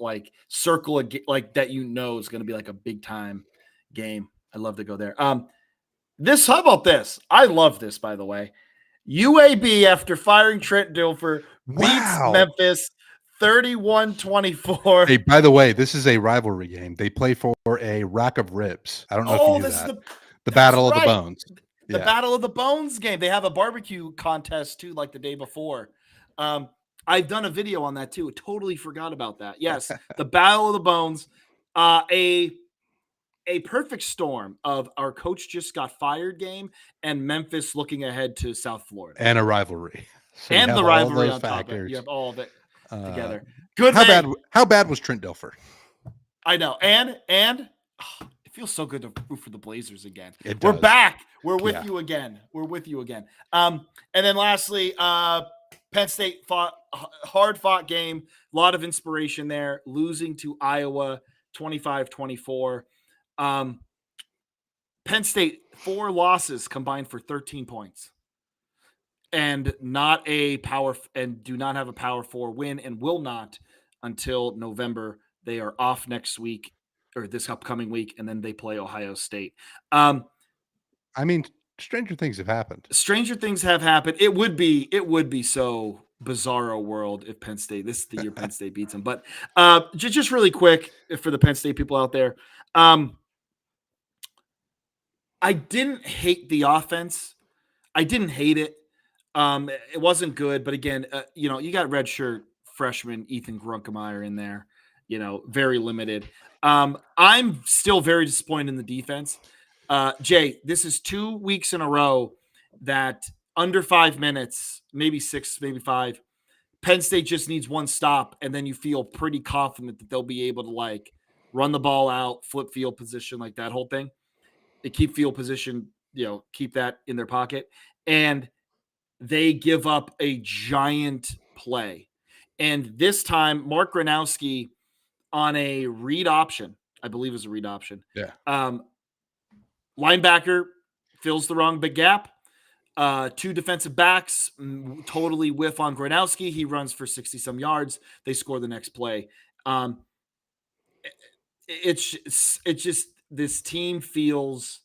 Speaker 1: circle a like that is going to be like a big time game. I'd love to go there. How about this? I love this, by the way. UAB, after firing Trent Dilfer, beats
Speaker 2: Wow.
Speaker 1: Memphis 31-24.
Speaker 2: Hey, by the way, this is a rivalry game. They play for a rack of ribs. I don't know if you
Speaker 1: Oh,
Speaker 2: knew that. The
Speaker 1: that's
Speaker 2: Battle of the
Speaker 1: right.
Speaker 2: Bones.
Speaker 1: The
Speaker 2: Yeah.
Speaker 1: Battle of the Bones game. They have a barbecue contest too, like the day before. I've done a video on that too. Totally forgot about that. Yes, the Battle of the Bones. A perfect storm of our coach just got fired game and Memphis looking ahead to South Florida
Speaker 2: And a rivalry. So you
Speaker 1: and
Speaker 2: have
Speaker 1: the
Speaker 2: all of
Speaker 1: rivalry
Speaker 2: those
Speaker 1: on top of it. You
Speaker 2: factors.
Speaker 1: have all of it
Speaker 2: Uh,
Speaker 1: together. Good day.
Speaker 2: how bad was Trent Dilfer?
Speaker 1: I know. And it feels so good to root for the Blazers again.
Speaker 2: It
Speaker 1: We're
Speaker 2: does.
Speaker 1: back. We're with
Speaker 2: Yeah.
Speaker 1: you again. We're with you again. And then lastly, Penn State hard fought game. A lot of inspiration there. Losing to Iowa 25-24. Penn State 4 losses combined for 13 points. And not a power and do not have a power 4 win and will not until November. They are off next week or this upcoming week, and then they play Ohio State.
Speaker 2: I mean, stranger things have happened.
Speaker 1: Stranger things have happened. It would be so bizarro world if Penn State, this is the year Penn State beats them. But just really quick for the Penn State people out there, I didn't hate the offense. I didn't hate it. It wasn't good, but again, you got redshirt freshman Ethan Grunkemeyer in there, very limited. I'm still very disappointed in the defense. Jay, this is 2 weeks in a row that under 5 minutes, maybe 6, maybe 5, Penn State just needs one stop, and then you feel pretty confident that they'll be able to like run the ball out, flip field position, like that whole thing. They keep field position, keep that in their pocket. And they give up a giant play. And this time, Mark Gronowski on a read option, I believe it was a read option.
Speaker 2: Yeah.
Speaker 1: Linebacker fills the wrong big gap. 2 defensive backs totally whiff on Gronowski. He runs for 60-some yards. They score the next play. It's just this team feels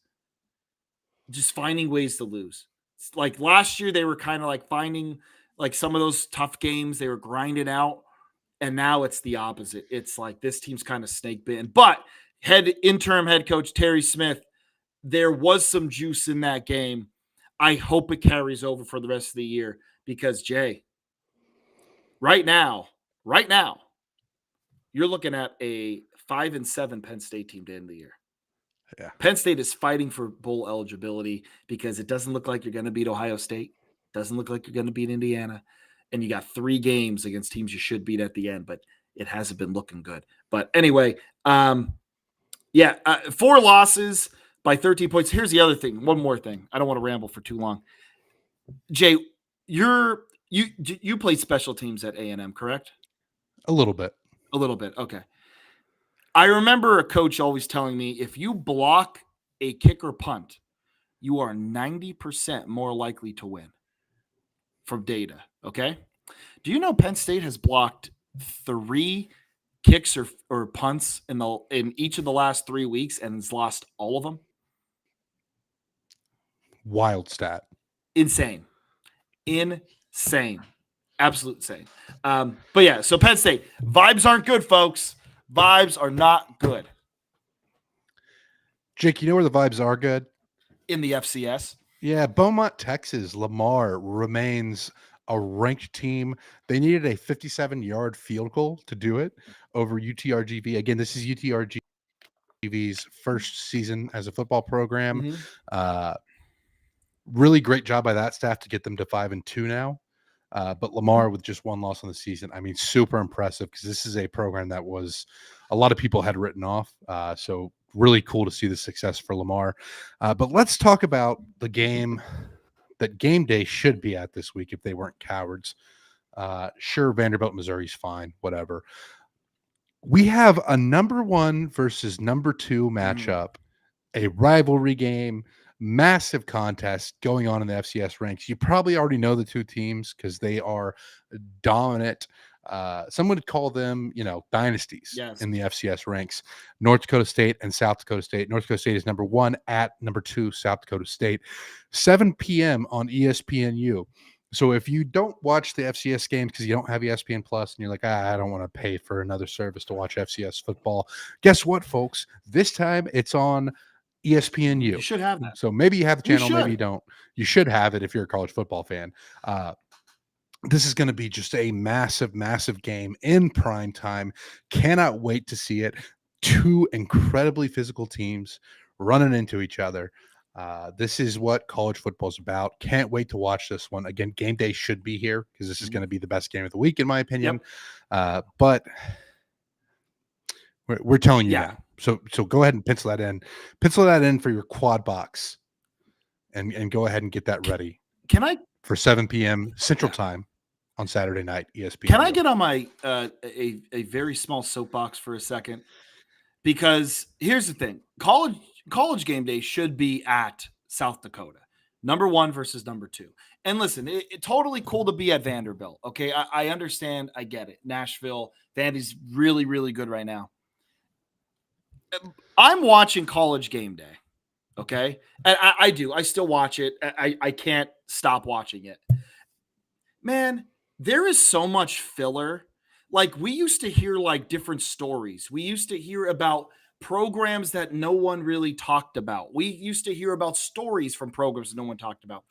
Speaker 1: just finding ways to lose. It's like last year, they were kind of like finding like some of those tough games. They were grinding out. And now it's the opposite. It's like this team's kind of snake bitten. But interim head coach Terry Smith, there was some juice in that game. I hope it carries over for the rest of the year because, Jay, right now, you're looking at a 5-7 Penn State team to end the year.
Speaker 2: Yeah.
Speaker 1: Penn State is fighting for bowl eligibility because it doesn't look like you're going to beat Ohio State. Doesn't look like you're going to beat Indiana. And you got 3 games against teams you should beat at the end, but it hasn't been looking good. But anyway, 4 losses by 13 points. Here's the other thing. One more thing. I don't want to ramble for too long. Jay, you played special teams at A&M, correct?
Speaker 2: A little bit.
Speaker 1: A little bit. Okay. I remember a coach always telling me if you block a kick or punt, you are 90% more likely to win from data. Okay. Do you know Penn State has blocked 3 kicks or punts in each of the last 3 weeks and has lost all of them?
Speaker 2: Wild stat.
Speaker 1: Insane. Absolute insane. But yeah, so Penn State, vibes aren't good, folks. Vibes are not good.
Speaker 2: Jake, you know where the vibes are good?
Speaker 1: In the FCS.
Speaker 2: Yeah, Beaumont, Texas. Lamar remains a ranked team. They needed a 57-yard field goal to do it over UTRGV. Again, this is UTRGV's first season as a football program.
Speaker 1: Mm-hmm.
Speaker 2: Really great job by that staff to get them to 5-2 now. But Lamar with just 1 loss on the season. I mean, super impressive because this is a program that was a lot of people had written off. So really cool to see the success for Lamar. But let's talk about the game that game day should be at this week if they weren't cowards. Sure, Vanderbilt, Missouri's fine, whatever. We have a number 1 versus number 2 matchup, a rivalry game, massive contest going on in the FCS ranks. You probably already know the 2 teams because they are dominant. Some would call them, dynasties
Speaker 1: Yes.
Speaker 2: in the FCS ranks. North Dakota State and South Dakota State. North Dakota State is number 1 at number 2, South Dakota State. 7 p.m. on ESPNU. So if you don't watch the FCS games because you don't have ESPN Plus and you're like, I don't want to pay for another service to watch FCS football, guess what, folks? This time it's on ESPNU.
Speaker 1: You should have that.
Speaker 2: So maybe you have the channel, maybe you
Speaker 1: should.
Speaker 2: don't. You should have it if you're a college football fan. This is going to be just a massive, massive game in prime time. Cannot wait to see it. 2 incredibly physical teams running into each other. This is what college football is about. Can't wait to watch this one. Again, game day should be here because this is going to be the best game of the week, in my opinion. But we're telling you now. So go ahead and pencil that in. Pencil that in for your quad box and go ahead and get that ready.
Speaker 1: Can I?
Speaker 2: For 7 p.m. Central Time on Saturday night, ESPN.
Speaker 1: Can I get on my a very small soapbox for a second? Because here's the thing: college game day should be at South Dakota, number 1 versus number 2. And listen, it totally cool to be at Vanderbilt. Okay, I understand, I get it. Nashville, Vandy's really, really good right now. I'm watching college game day. Okay, and I do. I still watch it. I can't stop watching it. Man, there is so much filler. Like, we used to hear like different stories. We used to hear about programs that no one really talked about. We used to hear about stories from programs that no one talked about.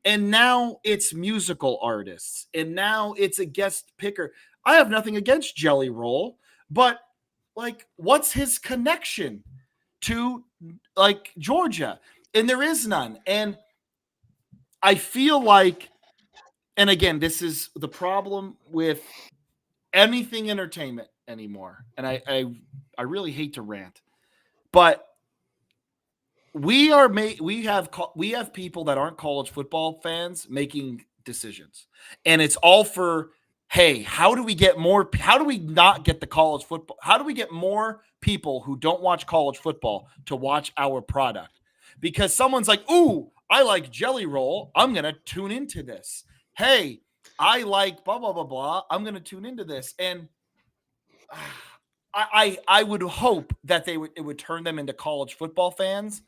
Speaker 1: And now it's musical artists. And now it's a guest picker. I have nothing against Jelly Roll, but like, what's his connection to like Georgia? And there is none. And I feel like, and again, this is the problem with anything entertainment anymore. And I really hate to rant, but we have people that aren't college football fans making decisions, and it's all for, hey, how do we not get the college football? How do we get more people who don't watch college football to watch our product? Because someone's like, ooh, I like Jelly Roll, I'm going to tune into this. Hey, I like blah, blah, blah, blah, I'm going to tune into this. And I would hope that it would turn them into college football fans,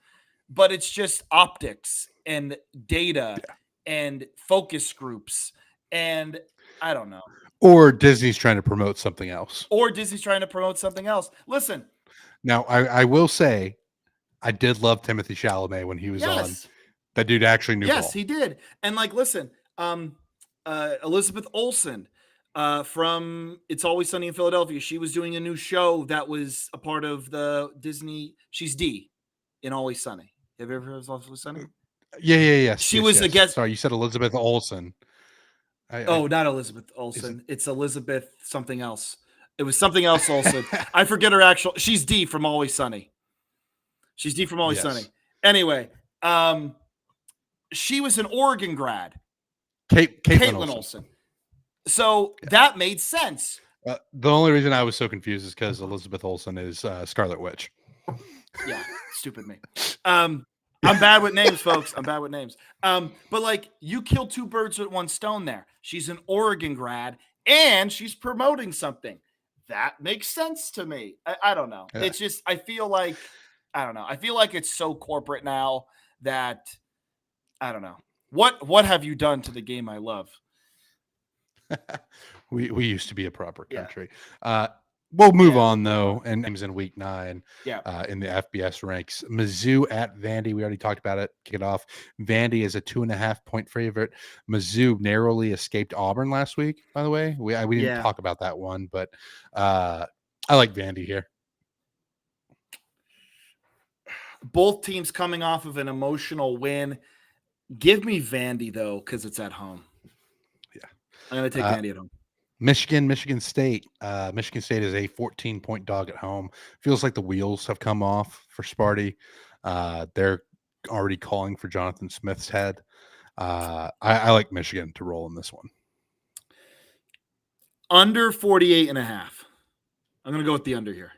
Speaker 1: but it's just optics and data and focus groups. And I don't know.
Speaker 2: Or Disney's trying to promote something else.
Speaker 1: Listen.
Speaker 2: Now, I will say, I did love Timothy Chalamet when he was on. That dude actually knew ball.
Speaker 1: Yes, he did. And like, listen, Elizabeth Olsen from It's Always Sunny in Philadelphia, she was doing a new show that was a part of the Disney. She's Dee in Always Sunny. Have you ever heard of Always Sunny?
Speaker 2: Yeah.
Speaker 1: She was a guest.
Speaker 2: Sorry, you said Elizabeth Olsen.
Speaker 1: Not Elizabeth Olsen. It's Elizabeth something else. It was something else Olsen. I forget her actual. She's Dee from Always Sunny. Sunny. Anyway, she was an Oregon grad.
Speaker 2: Caitlin
Speaker 1: Olsen. So that made sense.
Speaker 2: The only reason I was so confused is because Elizabeth Olsen is Scarlet Witch.
Speaker 1: Yeah, stupid me. I'm bad with names, folks. But like, you killed 2 birds with 1 stone there. She's an Oregon grad and she's promoting something. That makes sense to me. I don't know. Yeah. It's just, I feel like it's so corporate now that I don't know. What have you done to the game I love?
Speaker 2: we used to be a proper country. We'll move on though, and games in week 9 in the FBS ranks. Mizzou at Vandy. We already talked about it. Kick it off. Vandy is a 2.5-point favorite. Mizzou narrowly escaped Auburn last week, by the way. We didn't talk about that one, but I like Vandy here.
Speaker 1: Both teams coming off of an emotional win. Give me Vandy though, because it's at home.
Speaker 2: Yeah.
Speaker 1: I'm going to take Vandy at home.
Speaker 2: Michigan State. Michigan State is a 14-point dog at home. Feels like the wheels have come off for Sparty. They're already calling for Jonathan Smith's head. I like Michigan to roll in this one.
Speaker 1: Under 48.5. I'm going to go with the under here.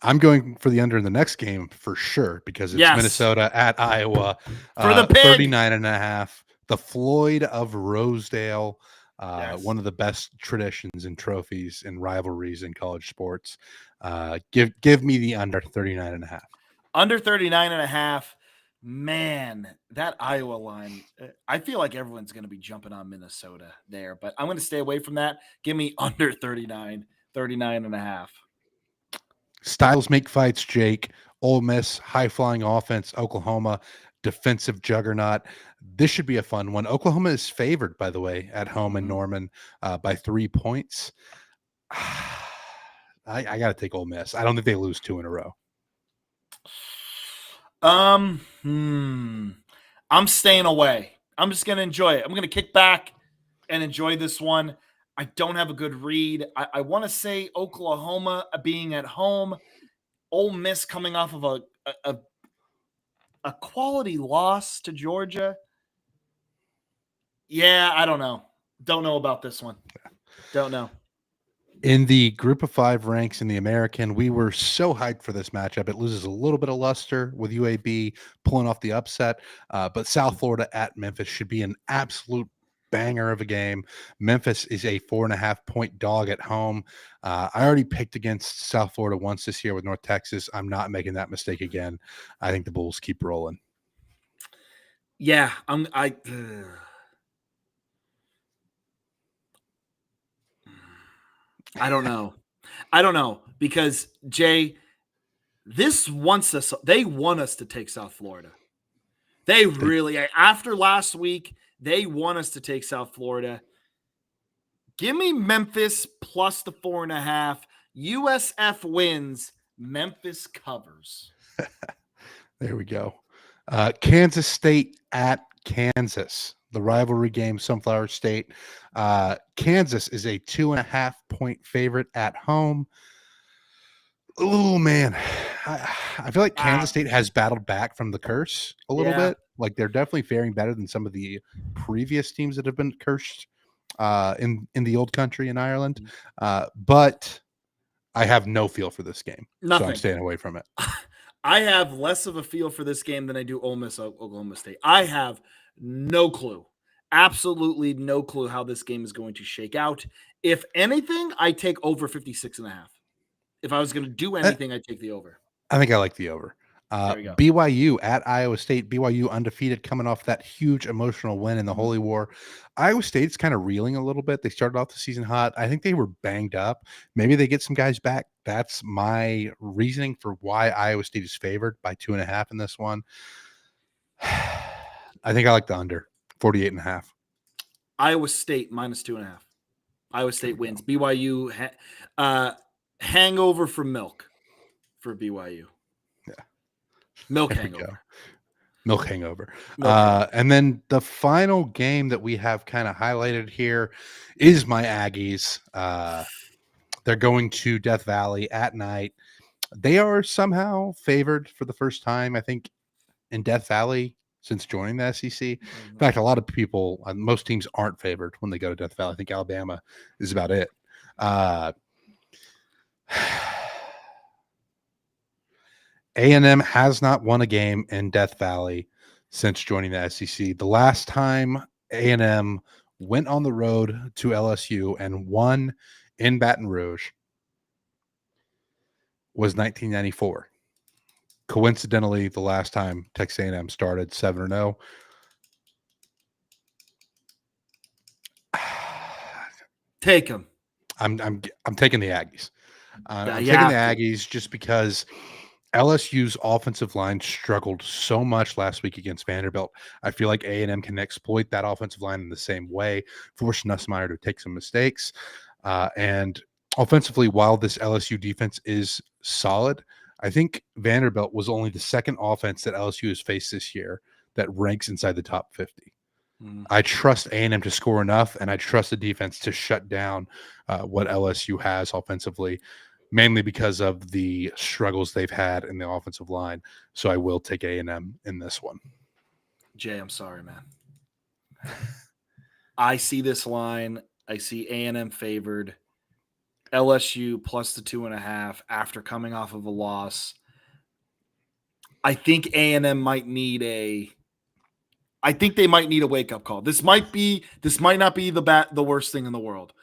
Speaker 2: I'm going for the under in the next game for sure because it's Minnesota at Iowa.
Speaker 1: For the pig.
Speaker 2: 39.5. The Floyd of Rosedale.
Speaker 1: Yes.
Speaker 2: One of the best traditions and trophies and rivalries in college sports. Give me the under 39.5.
Speaker 1: Under 39.5. Man, that Iowa line, I feel like everyone's going to be jumping on Minnesota there, but I'm going to stay away from that. Give me under 39.5.
Speaker 2: Styles make fights, Jake. Ole Miss, high flying offense. Oklahoma, defensive juggernaut. This should be a fun one. Oklahoma is favored, by the way, at home in Norman by 3 points. I got to take Ole Miss. I don't think they lose 2 in a row.
Speaker 1: I'm staying away. I'm just going to enjoy it. I'm going to kick back and enjoy this one. I don't have a good read. I want to say Oklahoma being at home, Ole Miss coming off of a quality loss to Georgia. Yeah, I don't know. Don't know about this one. Don't know.
Speaker 2: In the group of 5 ranks in the American, we were so hyped for this matchup. It loses a little bit of luster with UAB pulling off the upset, but South Florida at Memphis should be an absolute banger of a game. Memphis is a 4.5-point dog at home. I already picked against South Florida once this year with North Texas. I'm not making that mistake again. I think the Bulls keep rolling.
Speaker 1: Yeah, I don't know. I don't know because Jay, they want us to take South Florida. They really, after last week, they want us to take South Florida. Give me Memphis plus the 4.5. USF wins. Memphis covers.
Speaker 2: There we go. Kansas State at Kansas, the rivalry game, Sunflower State. Kansas is a 2.5-point favorite at home. Oh man, I feel like Kansas State has battled back from the curse a little bit. Like they're definitely faring better than some of the previous teams that have been cursed in the old country in Ireland. But I have no feel for this game, so I'm staying away from it.
Speaker 1: I have less of a feel for this game than I do Ole Miss, Oklahoma State. I have no clue, absolutely no clue how this game is going to shake out. If anything, I take over 56.5. If I was going to do anything, I'd take the over.
Speaker 2: I think I like the over. BYU at Iowa State. BYU undefeated, coming off that huge emotional win in the Holy War. Iowa State's kind of reeling a little bit. They started off the season hot. I think they were banged up. Maybe they get some guys back. That's my reasoning for why Iowa State is favored by 2.5 in this one. I think I like the under 48.5.
Speaker 1: Iowa State minus 2.5. Iowa State wins. BYU hangover from milk for BYU.
Speaker 2: Yeah.
Speaker 1: Milk hangover.
Speaker 2: Milk hangover. And then the final game that we have kind of highlighted here is my Aggies. They're going to Death Valley at night. They are somehow favored for the first time, I think, in Death Valley since joining the SEC. In fact, a lot of people, most teams aren't favored when they go to Death Valley. I think Alabama is about it. A&M has not won a game in Death Valley since joining the SEC. The last time A&M went on the road to LSU and won in Baton Rouge was 1994. Coincidentally, the last time Texas A&M started 7-0.
Speaker 1: Take them.
Speaker 2: I'm taking the Aggies. I'm taking the Aggies just because LSU's offensive line struggled so much last week against Vanderbilt. I feel like A&M can exploit that offensive line in the same way, force Nussmeier to take some mistakes. And offensively, while this LSU defense is solid, I think Vanderbilt was only the second offense that LSU has faced this year that ranks inside the top 50. I trust A&M to score enough, and I trust the defense to shut down what LSU has offensively, mainly because of the struggles they've had in the offensive line. So I will take A&M in this one.
Speaker 1: Jay, I'm sorry, man. I see this line. I see A&M favored. LSU plus the 2.5 after coming off of a loss. I think A&M might need I think they might need a wake up call. This might not be the worst thing in the world.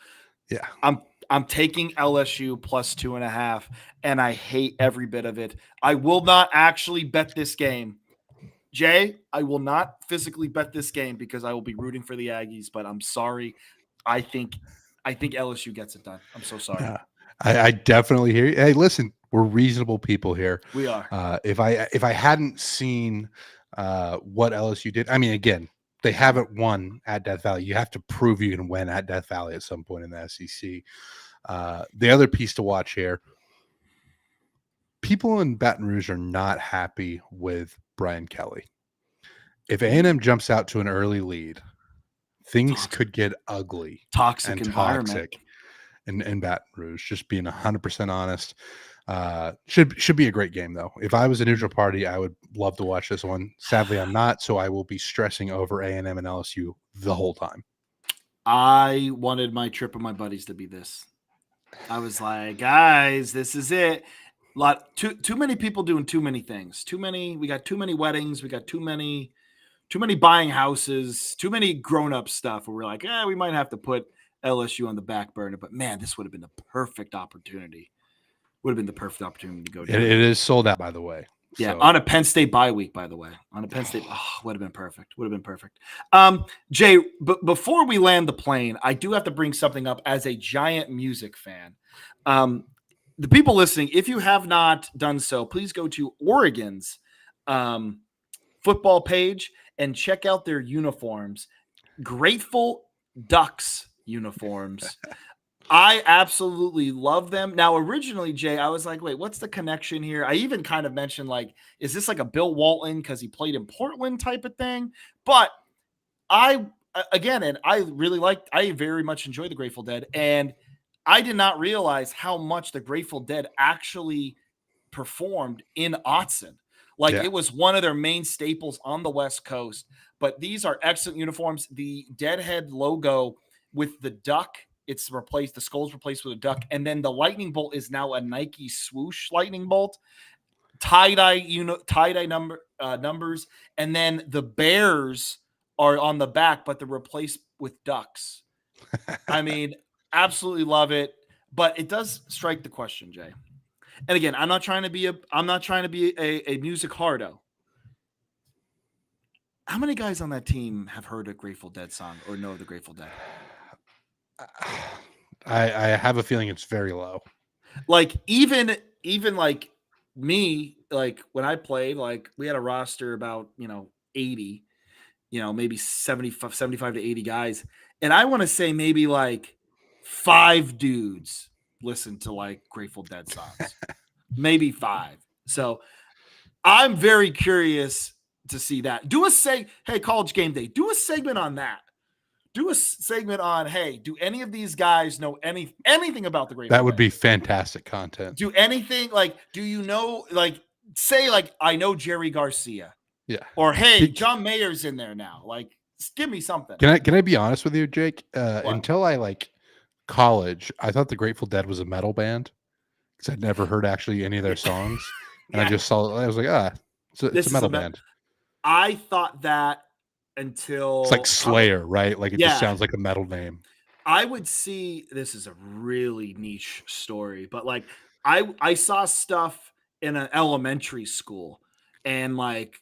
Speaker 2: Yeah.
Speaker 1: I'm taking LSU plus 2.5, and I hate every bit of it. I will not actually bet this game. Jay, I will not physically bet this game because I will be rooting for the Aggies, but I'm sorry. I think LSU gets it done. I'm so sorry.
Speaker 2: Yeah. I definitely hear you. Hey, listen, we're reasonable people here.
Speaker 1: We are.
Speaker 2: If I hadn't seen what LSU did, I mean, again, they haven't won at Death Valley. You have to prove you can win at Death Valley at some point in the SEC. The other piece to watch here, people in Baton Rouge are not happy with Brian Kelly. If A&M jumps out to an early lead, things could get ugly,
Speaker 1: Toxic
Speaker 2: and
Speaker 1: environment.
Speaker 2: toxic in Baton Rouge. Just being 100% honest. Should be a great game though. If I was a neutral party, I would love to watch this one. Sadly, I'm not, so I will be stressing over A&M and LSU the whole time.
Speaker 1: I wanted my trip of my buddies to be this. I was like, guys, this is it. Too many people doing too many things. We got too many weddings. We got too many buying houses. Too many grown up stuff. Where we're like, we might have to put LSU on the back burner. But man, this would have been the perfect opportunity. Would have been the perfect opportunity to go down.
Speaker 2: It is sold out, by the way.
Speaker 1: Yeah,
Speaker 2: So.
Speaker 1: on a Penn State bye week, by the way. On a Penn State, would have been perfect. Would have been perfect. Jay, before we land the plane, I do have to bring something up as a giant music fan. The people listening, if you have not done so, please go to Oregon's football page and check out their uniforms. Grateful Ducks uniforms. I absolutely love them. Now, originally, Jay, I was like, wait, what's the connection here? I even kind of mentioned, like, is this like a Bill Walton because he played in Portland type of thing? But I very much enjoy the Grateful Dead. And I did not realize how much the Grateful Dead actually performed in Autzen. Like, It was one of their main staples on the West Coast. But these are excellent uniforms. The Deadhead logo with the duck, it's replaced. The skull's replaced with a duck, and then the lightning bolt is now a Nike swoosh lightning bolt. Tie-dye numbers, and then the bears are on the back, but they're replaced with ducks. I mean, absolutely love it. But it does strike the question, Jay. And again, I'm not trying to be a music hardo. How many guys on that team have heard a Grateful Dead song or know the Grateful Dead?
Speaker 2: I have a feeling it's very low.
Speaker 1: Like even like me, like when I played, like we had a roster about 80, maybe 75 to 80 guys, and I want to say maybe like 5 dudes listen to like Grateful Dead songs, maybe 5. So I'm very curious to see that. Hey, College Game Day, do a segment on that. Do a segment on, hey, do any of these guys know anything about the Grateful Dead?
Speaker 2: That would be fantastic content.
Speaker 1: Do anything, like, do you know, like, say, like, I know Jerry Garcia.
Speaker 2: Yeah.
Speaker 1: Or, hey, John Mayer's in there now. Like, give me something.
Speaker 2: Can I be honest with you, Jake? Until I like college, I thought the Grateful Dead was a metal band because I'd never heard actually any of their songs. And I just saw it. I was like, it's a metal band.
Speaker 1: I thought that until
Speaker 2: it's like Slayer, right? Like it just sounds like a metal name.
Speaker 1: I would see, this is a really niche story, but like I saw stuff in an elementary school, and like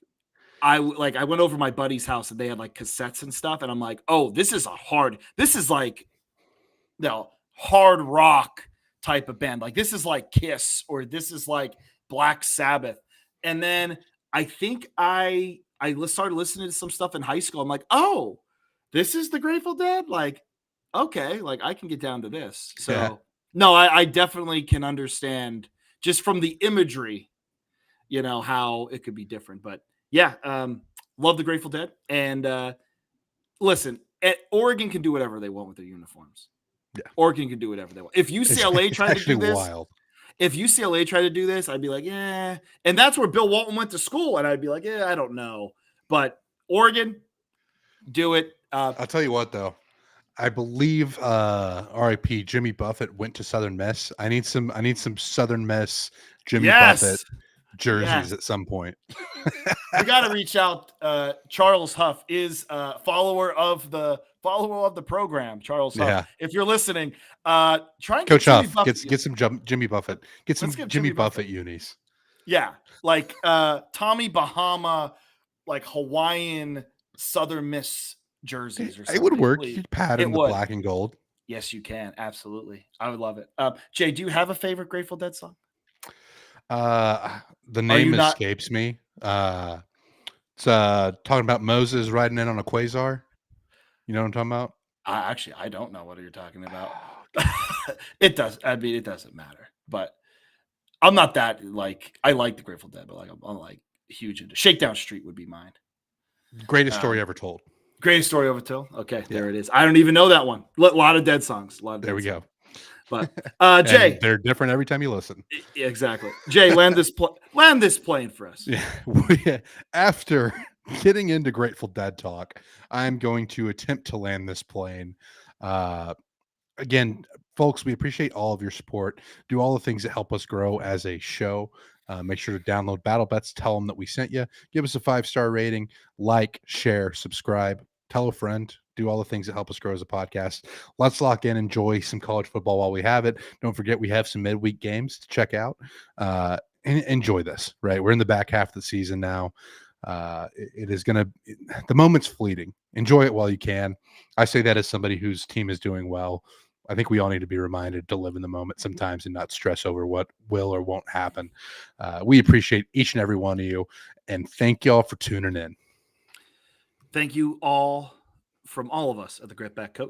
Speaker 1: I went over to my buddy's house and they had like cassettes and stuff, and I'm like, oh, this is like hard rock type of band. Like this is like Kiss, or this is like Black Sabbath. And then I think I started listening to some stuff in high school. I'm like, oh, this is the Grateful Dead? Like, okay, like I can get down to this. So no, I definitely can understand just from the imagery, how it could be different. But yeah, love the Grateful Dead. And listen, Oregon can do whatever they want with their uniforms. Yeah. Oregon can do whatever they want. If UCLA tried to do this, if UCLA tried to do this, I'd be like, yeah. And that's where Bill Walton went to school. And I'd be like, yeah, I don't know. But Oregon, do it.
Speaker 2: I'll tell you what, though. I believe RIP Jimmy Buffett went to Southern Miss. I need some Southern Miss Jimmy Buffett jerseys
Speaker 1: Yes.
Speaker 2: at some point.
Speaker 1: We got to reach out. Charles Huff is follower of the program. Charles Huff,
Speaker 2: Yeah.
Speaker 1: if you're listening, try and get
Speaker 2: Coach
Speaker 1: Jimmy
Speaker 2: Huff,
Speaker 1: Buffett.
Speaker 2: get some Jimmy Buffett. Get some
Speaker 1: Let's get
Speaker 2: Jimmy
Speaker 1: Jimmy
Speaker 2: Buffett
Speaker 1: Buffett.
Speaker 2: unis.
Speaker 1: Yeah, like Tommy Bahama, like Hawaiian Southern Miss jerseys or something.
Speaker 2: It would work.
Speaker 1: Please.
Speaker 2: You could pattern
Speaker 1: It
Speaker 2: the
Speaker 1: would.
Speaker 2: black and gold.
Speaker 1: Yes, you can. Absolutely. I would love it. Jay, do you have a favorite Grateful Dead song?
Speaker 2: The
Speaker 1: Are
Speaker 2: name
Speaker 1: you not?
Speaker 2: escapes me. It's talking about Moses riding in on a quasar. You know what I'm talking about?
Speaker 1: Actually, I don't know what you're talking about. It does. I mean, it doesn't matter. But I'm not that like. I like the Grateful Dead, but like I'm like huge into Shakedown Street would be mine.
Speaker 2: Greatest story ever told.
Speaker 1: Greatest story ever told. Okay,
Speaker 2: Yeah.
Speaker 1: there it is. I don't even know that one. A lot of Dead songs. A lot of
Speaker 2: There
Speaker 1: Dead
Speaker 2: we
Speaker 1: songs.
Speaker 2: go.
Speaker 1: But Jay,
Speaker 2: And they're different every time you listen.
Speaker 1: Exactly. Jay, land this plane for us.
Speaker 2: Yeah. After getting into Grateful Dead talk, I'm going to attempt to land this plane. Again, folks, we appreciate all of your support. Do all the things that help us grow as a show. Make sure to download Battle Bets. Tell them that we sent you. Give us a 5-star rating. Like, share, subscribe. Tell a friend. Do all the things that help us grow as a podcast. Let's lock in. Enjoy some college football while we have it. Don't forget we have some midweek games to check out. And enjoy this, right? We're in the back half of the season now. It is going to – the moment's fleeting. Enjoy it while you can. I say that as somebody whose team is doing well. I think we all need to be reminded to live in the moment sometimes and not stress over what will or won't happen. We appreciate each and every one of you, and thank y'all for tuning in.
Speaker 1: Thank you all from all of us at the Get Back Coach.